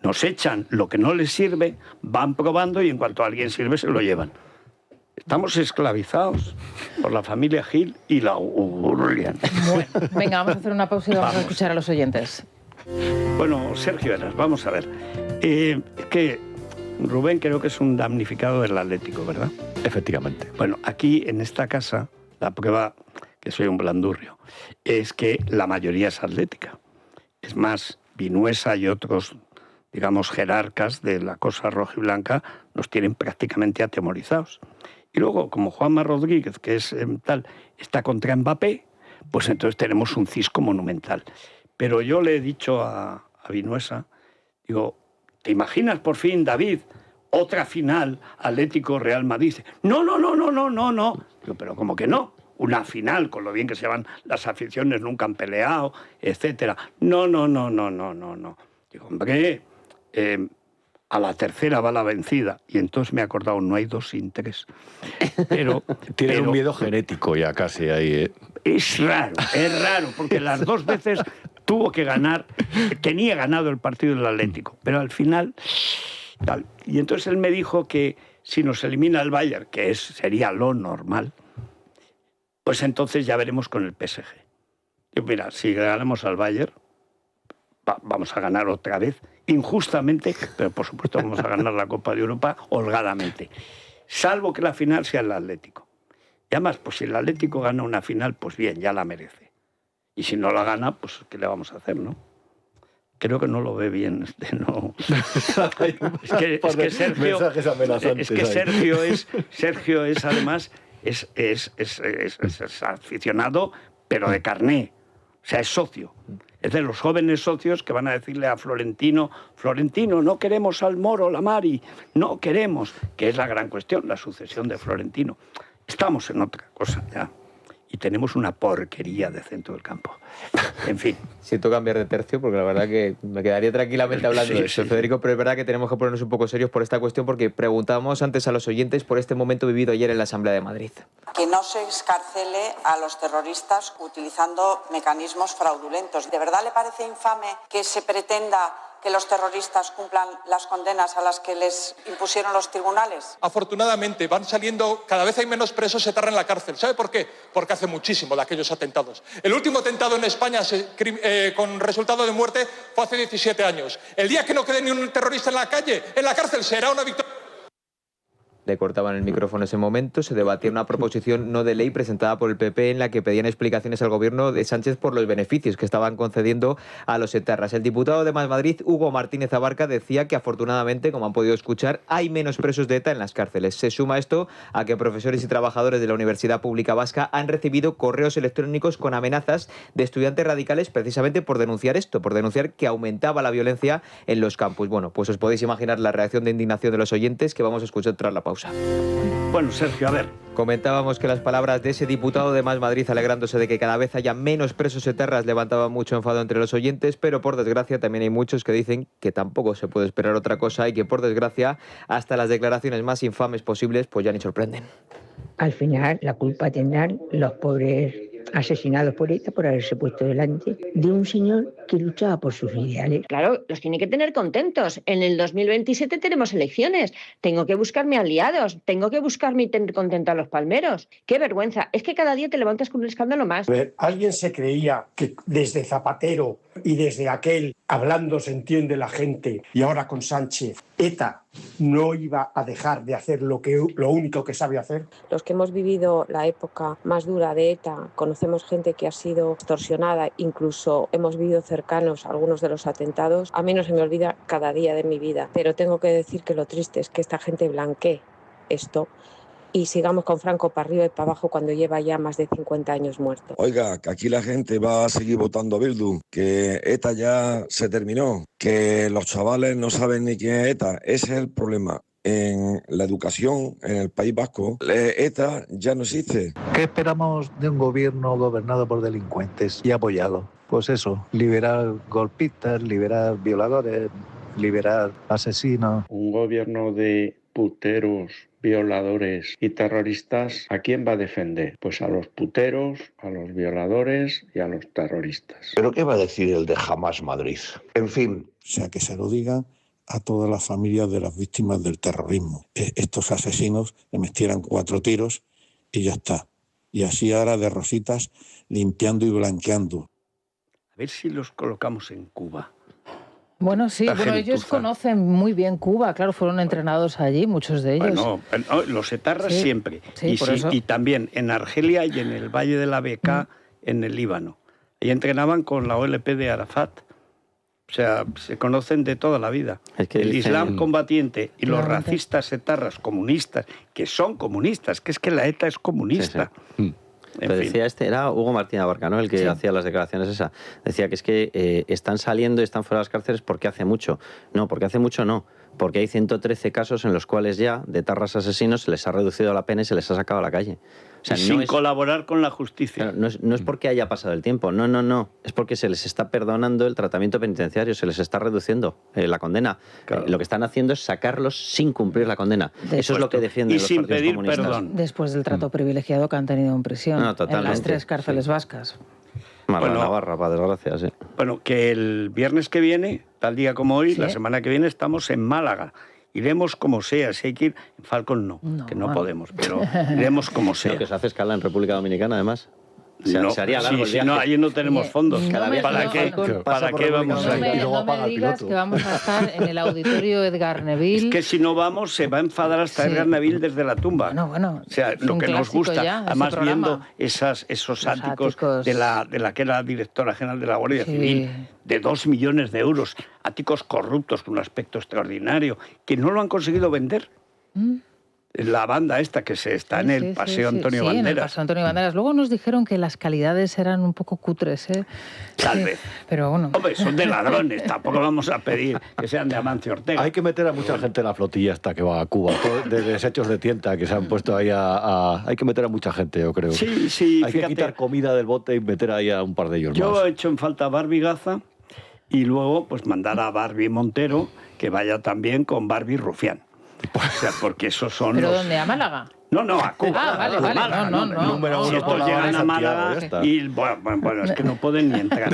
Nos echan lo que no les sirve, van probando y en cuanto a alguien sirve se lo llevan. Estamos esclavizados por la familia Gil y la Gurlian. Bueno, venga, vamos a hacer una pausa y vamos a escuchar a los oyentes. Bueno, Sergio Eras, vamos a ver. Es que Rubén creo que es un damnificado del Atlético, ¿verdad? Efectivamente. Bueno, aquí en esta casa, la prueba que soy un blandurrio, es que la mayoría es atlética. Es más, Vinuesa y otros, digamos, jerarcas de la cosa rojiblanca nos tienen prácticamente atemorizados. Y luego, como Juanma Rodríguez, que es está contra Mbappé, pues entonces tenemos un cisco monumental. Pero yo le he dicho a Vinuesa, digo, ¿te imaginas por fin, David, otra final Atlético-Real Madrid? Dice, no. Digo, pero ¿cómo que no? Una final, con lo bien que se van las aficiones, nunca han peleado, etcétera. No. Digo, hombre, a la tercera va la vencida. Y entonces me he acordado, no hay 2 sin 3. Pero tiene un miedo genético ya casi ahí, ¿eh? Es raro, porque las 2 veces tuvo que ganar, tenía ganado el partido del Atlético, pero al final, tal. Y entonces él me dijo que si nos elimina el Bayern, que sería lo normal, pues entonces ya veremos con el PSG. Yo, mira, si ganamos al Bayern, vamos a ganar otra vez, injustamente, pero por supuesto vamos a ganar la Copa de Europa holgadamente. Salvo que la final sea el Atlético. Y además, pues si el Atlético gana una final, pues bien, ya la merece. Y si no la gana, pues ¿qué le vamos a hacer, no? Creo que no lo ve bien. No. Es que Sergio es además es aficionado, pero de carné. O sea, es socio. Es de los jóvenes socios que van a decirle a Florentino, no queremos al Moro, la Mari, no queremos, que es la gran cuestión, la sucesión de Florentino. Estamos en otra cosa ya. Y tenemos una porquería de centro del campo. En fin. Siento cambiar de tercio porque la verdad que me quedaría tranquilamente hablando de eso, Federico, pero es verdad que tenemos que ponernos un poco serios por esta cuestión porque preguntábamos antes a los oyentes por este momento vivido ayer en la Asamblea de Madrid. Que no se excarcele a los terroristas utilizando mecanismos fraudulentos. ¿De verdad le parece infame que se pretenda que los terroristas cumplan las condenas a las que les impusieron los tribunales? Afortunadamente van saliendo, cada vez hay menos presos etarras en la cárcel. ¿Sabe por qué? Porque hace muchísimo de aquellos atentados. El último atentado en España con resultado de muerte fue hace 17 años. El día que no quede ni un terrorista en la calle, en la cárcel, será una victoria. Le cortaban el micrófono en ese momento. Se debatía una proposición no de ley presentada por el PP en la que pedían explicaciones al gobierno de Sánchez por los beneficios que estaban concediendo a los etarras. El diputado de Más Madrid, Hugo Martínez Abarca, decía que afortunadamente, como han podido escuchar, hay menos presos de ETA en las cárceles. Se suma esto a que profesores y trabajadores de la Universidad Pública Vasca han recibido correos electrónicos con amenazas de estudiantes radicales precisamente por denunciar esto, por denunciar que aumentaba la violencia en los campus. Bueno, pues os podéis imaginar la reacción de indignación de los oyentes que vamos a escuchar tras la pausa. Bueno, Sergio, a ver. Comentábamos que las palabras de ese diputado de Más Madrid alegrándose de que cada vez haya menos presos etarras levantaban mucho enfado entre los oyentes, pero por desgracia también hay muchos que dicen que tampoco se puede esperar otra cosa y que por desgracia hasta las declaraciones más infames posibles pues ya ni sorprenden. Al final la culpa tendrán los pobres asesinados por ETA por haberse puesto delante de un señor que luchaba por sus ideales. Claro, los tiene que tener contentos. En el 2027 tenemos elecciones. Tengo que buscarme aliados. Tengo que buscarme y tener contenta a los palmeros. ¡Qué vergüenza! Es que cada día te levantas con un escándalo más. A ver, ¿alguien se creía que desde Zapatero y desde aquel hablando se entiende la gente y ahora con Sánchez, ETA no iba a dejar de hacer lo único que sabe hacer? Los que hemos vivido la época más dura de ETA, conocemos gente que ha sido extorsionada, incluso hemos vivido cercanos a algunos de los atentados. A mí no se me olvida cada día de mi vida, pero tengo que decir que lo triste es que esta gente blanquee esto y sigamos con Franco para arriba y para abajo cuando lleva ya más de 50 años muerto. Oiga, que aquí la gente va a seguir votando a Bildu, que ETA ya se terminó, que los chavales no saben ni quién es ETA. Ese es el problema. En la educación en el País Vasco, ETA ya no existe. ¿Qué esperamos de un gobierno gobernado por delincuentes y apoyado? Pues eso, liberar golpistas, liberar violadores, liberar asesinos. Un gobierno de puteros, violadores y terroristas, ¿a quién va a defender? Pues a los puteros, a los violadores y a los terroristas. ¿Pero qué va a decir el de Jamás Madrid? En fin. O sea, que se lo diga a todas las familias de las víctimas del terrorismo. Estos asesinos le metieran 4 tiros y ya está. Y así ahora de rositas, limpiando y blanqueando. A ver si los colocamos en Cuba. Bueno, sí, ellos conocen muy bien Cuba, claro, fueron entrenados allí, muchos de ellos. Bueno, los etarras sí, siempre. Sí, y también en Argelia y en el Valle de la Bekaa, en el Líbano. Ahí entrenaban con la OLP de Arafat. O sea, se conocen de toda la vida. Es que el Islam combatiente y los racistas etarras comunistas, que son comunistas, que es que la ETA es comunista. Sí, sí. Pero decía era Hugo Martínez Abarca, ¿no? El que hacía las declaraciones esa. Decía que es que están saliendo y están fuera de las cárceles porque hace mucho. No, porque hace mucho no. Porque hay 113 casos en los cuales ya de etarras asesinos se les ha reducido la pena y se les ha sacado a la calle. O sea, sin colaborar con la justicia. No es porque haya pasado el tiempo, no. Es porque se les está perdonando el tratamiento penitenciario, se les está reduciendo la condena. Claro. Lo que están haciendo es sacarlos sin cumplir la condena. Eso es lo que defienden los partidos comunistas. Y sin pedir perdón. Después del trato privilegiado que han tenido en prisión, en las 3 cárceles vascas. Navarra, para desgracia, sí. Bueno, que el viernes que viene, tal día como hoy, la semana que viene, estamos en Málaga. Iremos como sea, si hay que ir, en Falcon que no podemos, pero iremos como sea. Lo que se hace escala en República Dominicana, además. Se haría largo el viaje. No, allí no tenemos fondos. ¿Para qué vamos a ir? No me digas que vamos a estar en el auditorio Edgar Neville. Es que si no vamos, se va a enfadar hasta Edgar Neville desde la tumba. Bueno, o sea, lo que nos gusta, además viendo esos áticos de la que era directora general de la Guardia Civil, de 2 millones de euros, áticos corruptos con un aspecto extraordinario, que no lo han conseguido vender. La banda esta que está en el Paseo Antonio Banderas. En el Paseo Antonio Banderas. Luego nos dijeron que las calidades eran un poco cutres, Tal vez. Pero bueno. Hombre, son de ladrones, tampoco vamos a pedir que sean de Amancio Ortega. Hay que meter a mucha gente en la flotilla hasta que va a Cuba, de desechos de tienda que se han puesto ahí Hay que meter a mucha gente, yo creo. Sí, hay que quitar comida del bote y meter ahí a un par de ellos más. Yo he hecho en falta a Barbie Gaza y luego pues mandar a Barbie Montero que vaya también con Barbie Rufián. O sea, porque esos son ¿Pero los... dónde? ¿A Málaga? No, a Cuba. Vale. Málaga, No. Número si uno estos llegan a Málaga y, bueno, es que no pueden ni entrar.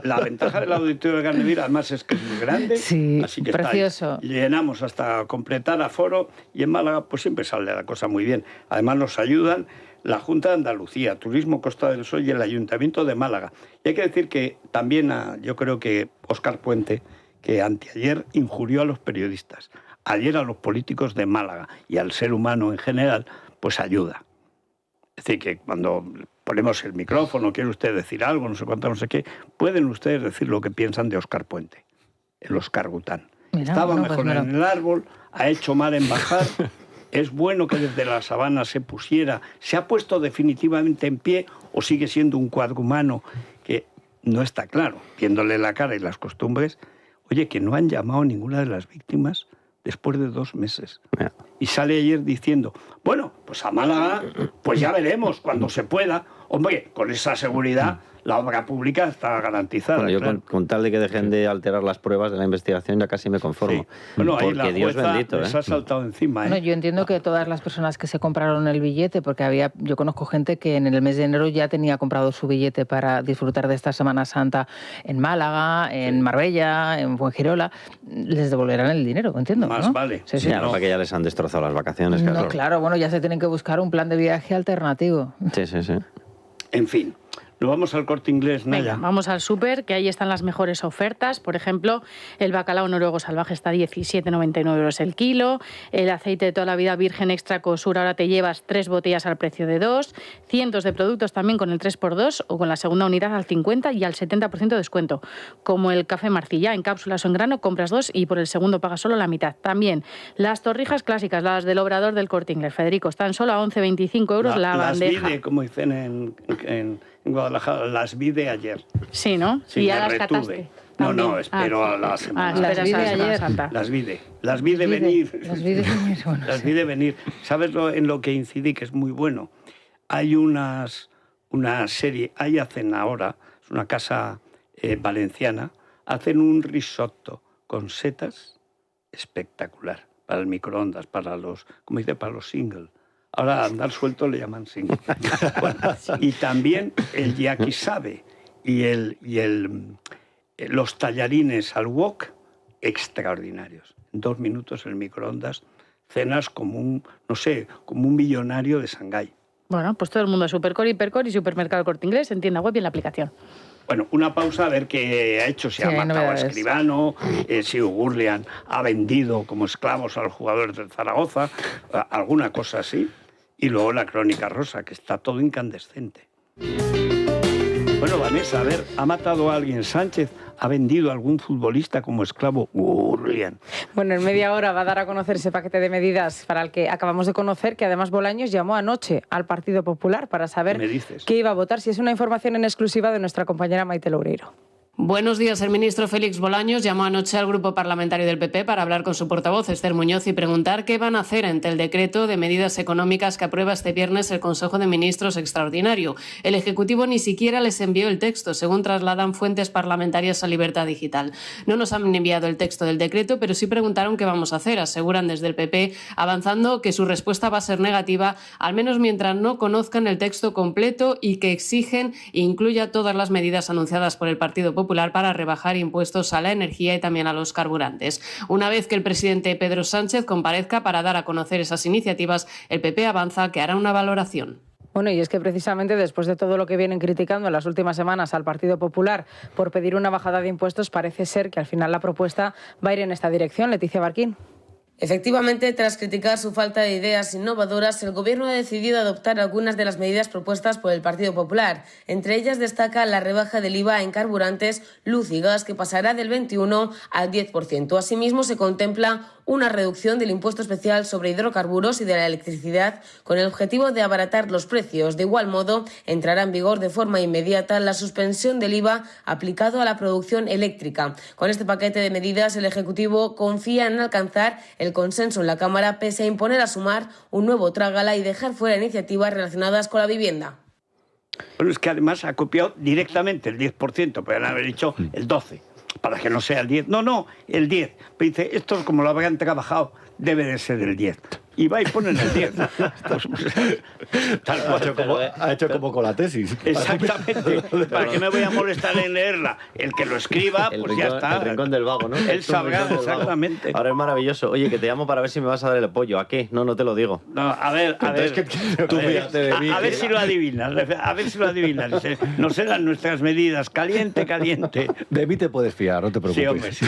La ventaja del auditorio de Garnevir, además, es que es muy grande. Sí, así que precioso. Llenamos hasta completar aforo y en Málaga pues siempre sale la cosa muy bien. Además nos ayudan la Junta de Andalucía, Turismo Costa del Sol y el Ayuntamiento de Málaga. Y hay que decir que también yo creo que Óscar Puente, que anteayer injurió a los periodistas, ayer a los políticos de Málaga y al ser humano en general, pues ayuda. Es decir, que cuando ponemos el micrófono, quiere usted decir algo, no sé cuánto, no sé qué, pueden ustedes decir lo que piensan de Óscar Puente, el Óscar Gután. Estaba mejor en el árbol, ha hecho mal en bajar, es bueno que desde la sabana se pusiera, se ha puesto definitivamente en pie o sigue siendo un cuadrumano que no está claro, viéndole la cara y las costumbres. Oye, que no han llamado a ninguna de las víctimas después de 2 meses. Y sale ayer diciendo, bueno, pues a Málaga, pues ya veremos cuando se pueda. Hombre, con esa seguridad la obra pública está garantizada. Bueno, yo claro. con tal de que dejen de alterar las pruebas de la investigación ya casi me conformo. Sí. Bueno, ahí porque la Dios jueza bendito, les ha saltado encima. Bueno, yo entiendo que todas las personas que se compraron el billete, porque yo conozco gente que en el mes de enero ya tenía comprado su billete para disfrutar de esta Semana Santa en Málaga, en Marbella, en Fuengirola, les devolverán el dinero, entiendo. Más ¿no? vale. Sí, Ya, para que ya les han destrozado las vacaciones. No, claro, bueno, ya se tienen que buscar un plan de viaje alternativo. Sí. En fin. Nos vamos al Corte Inglés, Naya. Venga, vamos al súper, que ahí están las mejores ofertas. Por ejemplo, el bacalao noruego salvaje está a 17,99 € el kilo. El aceite de toda la vida virgen extra Cosur, ahora te llevas 3 botellas al precio de 2. Cientos de productos también con el 3x2 o con la segunda unidad al 50 y al 70% de descuento. Como el café Marcilla, en cápsulas o en grano, compras 2 y por el segundo pagas solo la mitad. También las torrijas clásicas, las del Obrador del Corte Inglés. Federico, están solo a 11,25 € la bandeja. Las vide, como dicen en Guadalajara, las vi de ayer. Sí, ¿no? Sí, y ya me las retuve. cataste. No, espero a la semana. Las vi de ayer. Las vi de venir. Bueno, las vi de venir. ¿Sabes en lo que incidí, que es muy bueno? Hay una serie, hacen ahora, es una casa valenciana, hacen un risotto con setas espectacular para el microondas, para los, ¿cómo dice? Para los single. Ahora andar suelto le llaman single. Bueno, y también el yakisabe y los tallarines al wok, extraordinarios. En 2 minutos en el microondas, cenas como un millonario de Shanghái. Bueno, pues todo el mundo a Supercore, Hipercore y Supermercado Corte Inglés en tienda web y en la aplicación. Bueno, una pausa a ver qué ha hecho, si ha matado a Escribano, si Gurlian ha vendido como esclavos a los jugadores del Zaragoza, alguna cosa así. Y luego la crónica rosa, que está todo incandescente. Bueno, Vanessa, a ver, ¿ha matado a alguien Sánchez? ¿Ha vendido a algún futbolista como esclavo? Gurlian. Bueno, en media hora va a dar a conocer ese paquete de medidas para el que acabamos de conocer, que además Bolaños llamó anoche al Partido Popular para saber qué iba a votar. Si es una información en exclusiva de nuestra compañera Maite Loureiro. Buenos días. El ministro Félix Bolaños llamó anoche al grupo parlamentario del PP para hablar con su portavoz, Esther Muñoz, y preguntar qué van a hacer ante el decreto de medidas económicas que aprueba este viernes el Consejo de Ministros extraordinario. El Ejecutivo ni siquiera les envió el texto, según trasladan fuentes parlamentarias a Libertad Digital. No nos han enviado el texto del decreto, pero sí preguntaron qué vamos a hacer. Aseguran desde el PP, avanzando que su respuesta va a ser negativa, al menos mientras no conozcan el texto completo, y que exigen incluya todas las medidas anunciadas por el Partido Popular para rebajar impuestos a la energía y también a los carburantes. Una vez que el presidente Pedro Sánchez comparezca para dar a conocer esas iniciativas, el PP avanza que hará una valoración. Bueno, y es que precisamente después de todo lo que vienen criticando en las últimas semanas al Partido Popular por pedir una bajada de impuestos, parece ser que al final la propuesta va a ir en esta dirección. Leticia Barquín. Efectivamente, tras criticar su falta de ideas innovadoras, el Gobierno ha decidido adoptar algunas de las medidas propuestas por el Partido Popular. Entre ellas destaca la rebaja del IVA en carburantes, luz y gas, que pasará del 21 al 10%. Asimismo, se contempla una reducción del impuesto especial sobre hidrocarburos y de la electricidad, con el objetivo de abaratar los precios. De igual modo, entrará en vigor de forma inmediata la suspensión del IVA aplicado a la producción eléctrica. Con este paquete de medidas, el Ejecutivo confía en alcanzar el consenso en la Cámara, pese a imponer a Sumar un nuevo trágala y dejar fuera iniciativas relacionadas con la vivienda. Bueno, es que además ha copiado directamente el 10%, podrían haber dicho el 12%, para que no sea el 10%. No, el 10%. Pero dice, estos como lo habían trabajado debe de ser el 10. Y va y ponen el 10. Tal cual. Ha hecho como con la tesis. Exactamente. ¿Para qué me voy a molestar en leerla? El que lo escriba, pues ya está. El rincón del vago, ¿no? Él sabrá, exactamente. Ahora es maravilloso. Oye, que te llamo para ver si me vas a dar el apoyo. ¿A qué? No te lo digo. No, a ver. A ver si lo adivinas. A ver si lo adivinas. No serán nuestras medidas. Caliente. De mí te puedes fiar, no te preocupes. Sí, hombre, sí.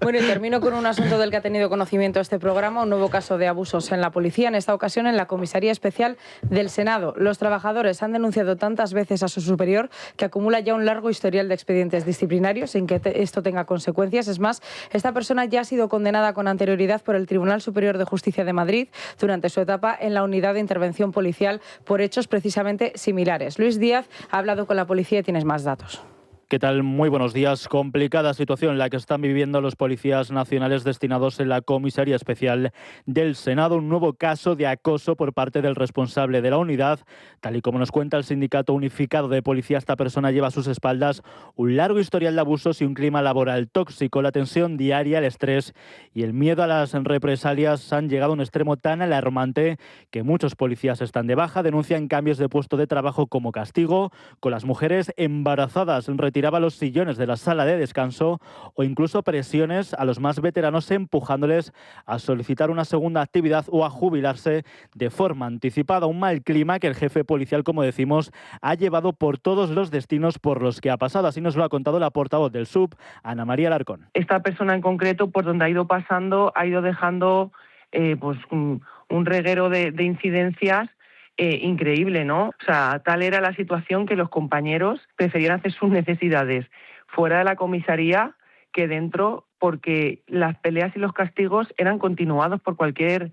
Bueno, y termino con un asunto del que ha tenido conocimiento este programa, un nuevo caso de abusos en la policía, en esta ocasión en la Comisaría Especial del Senado. Los trabajadores han denunciado tantas veces a su superior que acumula ya un largo historial de expedientes disciplinarios sin que esto tenga consecuencias. Es más, esta persona ya ha sido condenada con anterioridad por el Tribunal Superior de Justicia de Madrid durante su etapa en la Unidad de Intervención Policial por hechos precisamente similares. Luis Díaz ha hablado con la policía y tienes más datos. ¿Qué tal? Muy buenos días. Complicada situación la que están viviendo los policías nacionales destinados en la Comisaría Especial del Senado. Un nuevo caso de acoso por parte del responsable de la unidad. Tal y como nos cuenta el Sindicato Unificado de Policía, esta persona lleva a sus espaldas un largo historial de abusos y un clima laboral tóxico. La tensión diaria, el estrés y el miedo a las represalias han llegado a un extremo tan alarmante que muchos policías están de baja. Denuncian cambios de puesto de trabajo como castigo, con las mujeres embarazadas retiraba los sillones de la sala de descanso o incluso presiones a los más veteranos empujándoles a solicitar una segunda actividad o a jubilarse de forma anticipada. Un mal clima que el jefe policial, como decimos, ha llevado por todos los destinos por los que ha pasado. Así nos lo ha contado la portavoz del SUB, Ana María Alarcón. Esta persona en concreto, por donde ha ido pasando, ha ido dejando un reguero de incidencias increíble, ¿no? O sea, tal era la situación que los compañeros preferían hacer sus necesidades fuera de la comisaría que dentro, porque las peleas y los castigos eran continuados por cualquier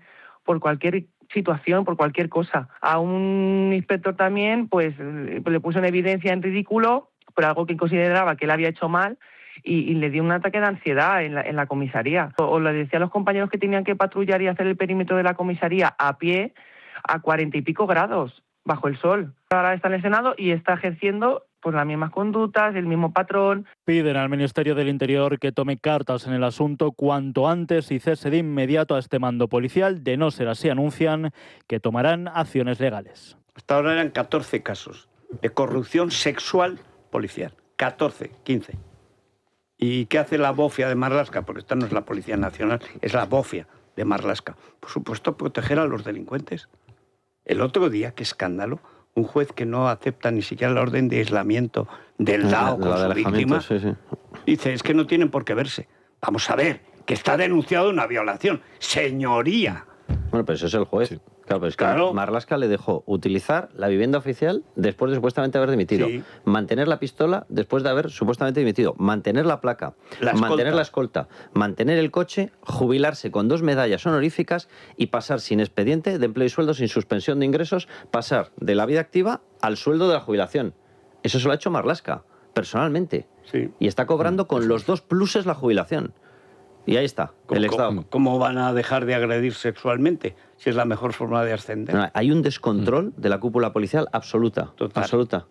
situación, por cualquier cosa. A un inspector también, pues le puso en evidencia en ridículo por algo que consideraba que él había hecho mal y le dio un ataque de ansiedad en la comisaría. O le decía a los compañeros que tenían que patrullar y hacer el perímetro de la comisaría a pie a 40 y pico grados bajo el sol. Ahora está en el Senado y está ejerciendo pues las mismas conductas, el mismo patrón. Piden al Ministerio del Interior que tome cartas en el asunto cuanto antes y cese de inmediato a este mando policial. De no ser así, anuncian que tomarán acciones legales. Hasta ahora eran 14 casos de corrupción sexual policial. 15. ¿Y qué hace la bofia de Marlaska? Porque esta no es la Policía Nacional, es la bofia de Marlaska. Por supuesto, proteger a los delincuentes. El otro día, qué escándalo, un juez que no acepta ni siquiera la orden de aislamiento del DAO con su víctima, dice, es que no tienen por qué verse. Vamos a ver, que está denunciado una violación. Señoría. Bueno, pero eso es el juez. Sí. Claro, pero es que Marlaska le dejó utilizar la vivienda oficial después de supuestamente haber dimitido, mantener la pistola después de haber supuestamente dimitido, mantener la placa, mantener la escolta, mantener el coche, jubilarse con 2 medallas honoríficas y pasar sin expediente de empleo y sueldo, sin suspensión de ingresos, pasar de la vida activa al sueldo de la jubilación. Eso se lo ha hecho Marlaska, personalmente. Sí. Y está cobrando con los 2 pluses la jubilación. Y ahí está, el Estado. ¿Cómo van a dejar de agredir sexualmente si es la mejor forma de ascender? No, hay un descontrol de la cúpula policial absoluta. Total. Absoluta.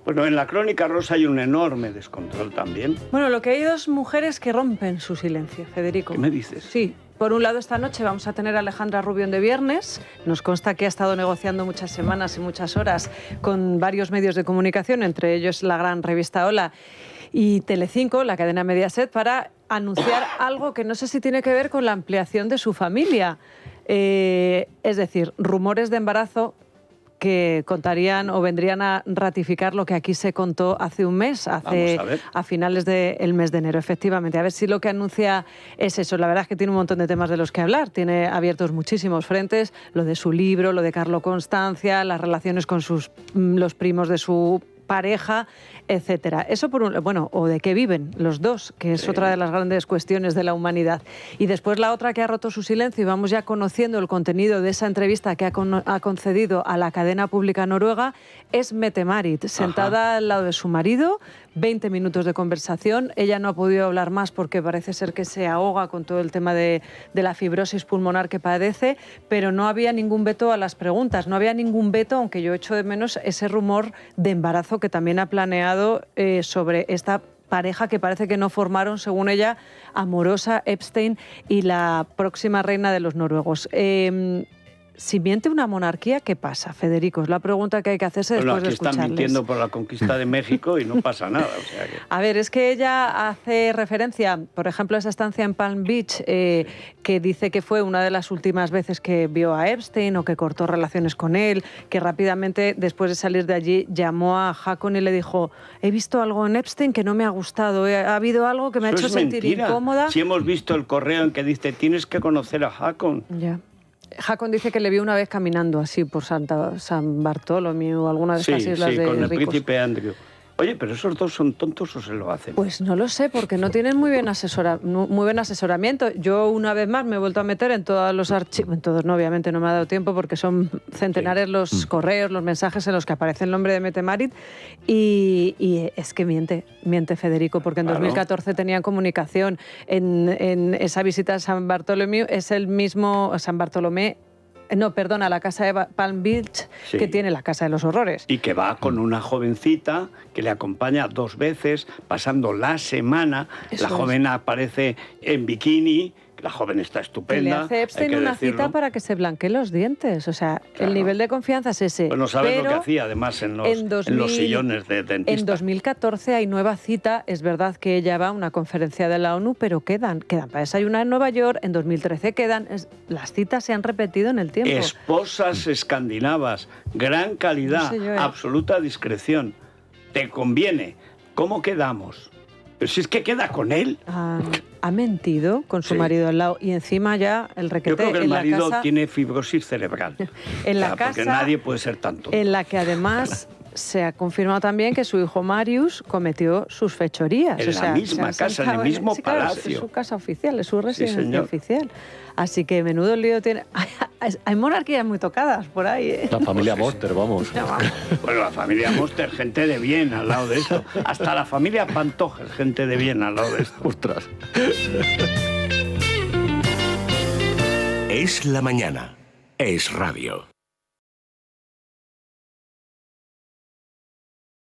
Bueno, en la Crónica Rosa hay un enorme descontrol también. Bueno, lo que hay 2 mujeres que rompen su silencio, Federico. ¿Qué me dices? Sí. Por un lado, esta noche vamos a tener a Alejandra Rubio en De Viernes. Nos consta que ha estado negociando muchas semanas y muchas horas con varios medios de comunicación, entre ellos la gran revista Hola y Telecinco, la cadena Mediaset, para anunciar algo que no sé si tiene que ver con la ampliación de su familia. Es decir, rumores de embarazo que contarían o vendrían a ratificar lo que aquí se contó hace un mes, a finales del mes de enero, efectivamente. A ver si lo que anuncia es eso. La verdad es que tiene un montón de temas de los que hablar. Tiene abiertos muchísimos frentes, lo de su libro, lo de Carlo Constancia, las relaciones con los primos de su pareja, etcétera. Eso por un, bueno, o de qué viven los dos, que es otra de las grandes cuestiones de la humanidad. Y después la otra que ha roto su silencio, y vamos ya conociendo el contenido de esa entrevista que ha concedido a la cadena pública noruega, es Mette-Marit, sentada al lado de su marido, 20 minutos de conversación. Ella no ha podido hablar más porque parece ser que se ahoga con todo el tema de la fibrosis pulmonar que padece, pero no había ningún veto a las preguntas, no había ningún veto, aunque yo echo de menos ese rumor de embarazo que también ha planeado sobre esta pareja que parece que no formaron, según ella, amorosa, Epstein y la próxima reina de los noruegos. Si miente una monarquía, ¿qué pasa, Federico? Es la pregunta que hay que hacerse después de escucharles. Están mintiendo por la conquista de México y no pasa nada. O sea que... A ver, es que ella hace referencia, por ejemplo, a esa estancia en Palm Beach, que dice que fue una de las últimas veces que vio a Epstein o que cortó relaciones con él, que rápidamente, después de salir de allí, llamó a Haakon y le dijo: he visto algo en Epstein que no me ha gustado, ha habido algo que me ha hecho sentir incómoda. Si hemos visto el correo en que dice: tienes que conocer a Haakon. Ya. Haakon dice que le vio una vez caminando así por San Bartolomé o alguna de estas islas de con el ricos. príncipe Andrew. Oye, ¿pero esos dos son tontos o se lo hacen? Pues no lo sé, porque no tienen muy buen asesoramiento. Yo, una vez más, me he vuelto a meter en todos los archivos. En todos no, obviamente no me ha dado tiempo, porque son centenares los correos, los mensajes en los que aparece el nombre de Mette-Marit. Y es que miente Federico, porque en 2014 tenían comunicación. En esa visita a San Bartolomé es el mismo San Bartolomé. No, perdona, la casa de Palm Beach, que tiene la Casa de los Horrores. Y que va con una jovencita que le acompaña 2 veces, pasando la semana. La joven aparece en bikini, la joven está estupenda. Le hace Epstein una cita para que se blanquee los dientes. O sea, el nivel de confianza es ese. Pues no sabes lo que hacía, además, en los sillones de dentista. En 2014 hay nueva cita. Es verdad que ella va a una conferencia de la ONU, pero quedan para desayunar en Nueva York. En 2013 quedan. Las citas se han repetido en el tiempo. Esposas escandinavas, gran calidad, absoluta discreción. Te conviene. ¿Cómo quedamos? Pero si es que queda con él. Ha mentido con su marido al lado y encima ya el requete. Yo creo que el marido tiene fibrosis cerebral. En la casa, porque nadie puede ser tanto. En la que además se ha confirmado también que su hijo Marius cometió sus fechorías. En la misma casa, en el mismo palacio. Claro, es su casa oficial, es su residencia oficial. Así que menudo lío tiene. Hay monarquías muy tocadas por ahí, ¿eh? La familia Monster, vamos. Bueno, la familia Monster, gente de bien al lado de esto. Hasta la familia Pantoja, gente de bien al lado de esto. Ostras. Es la mañana. Es radio.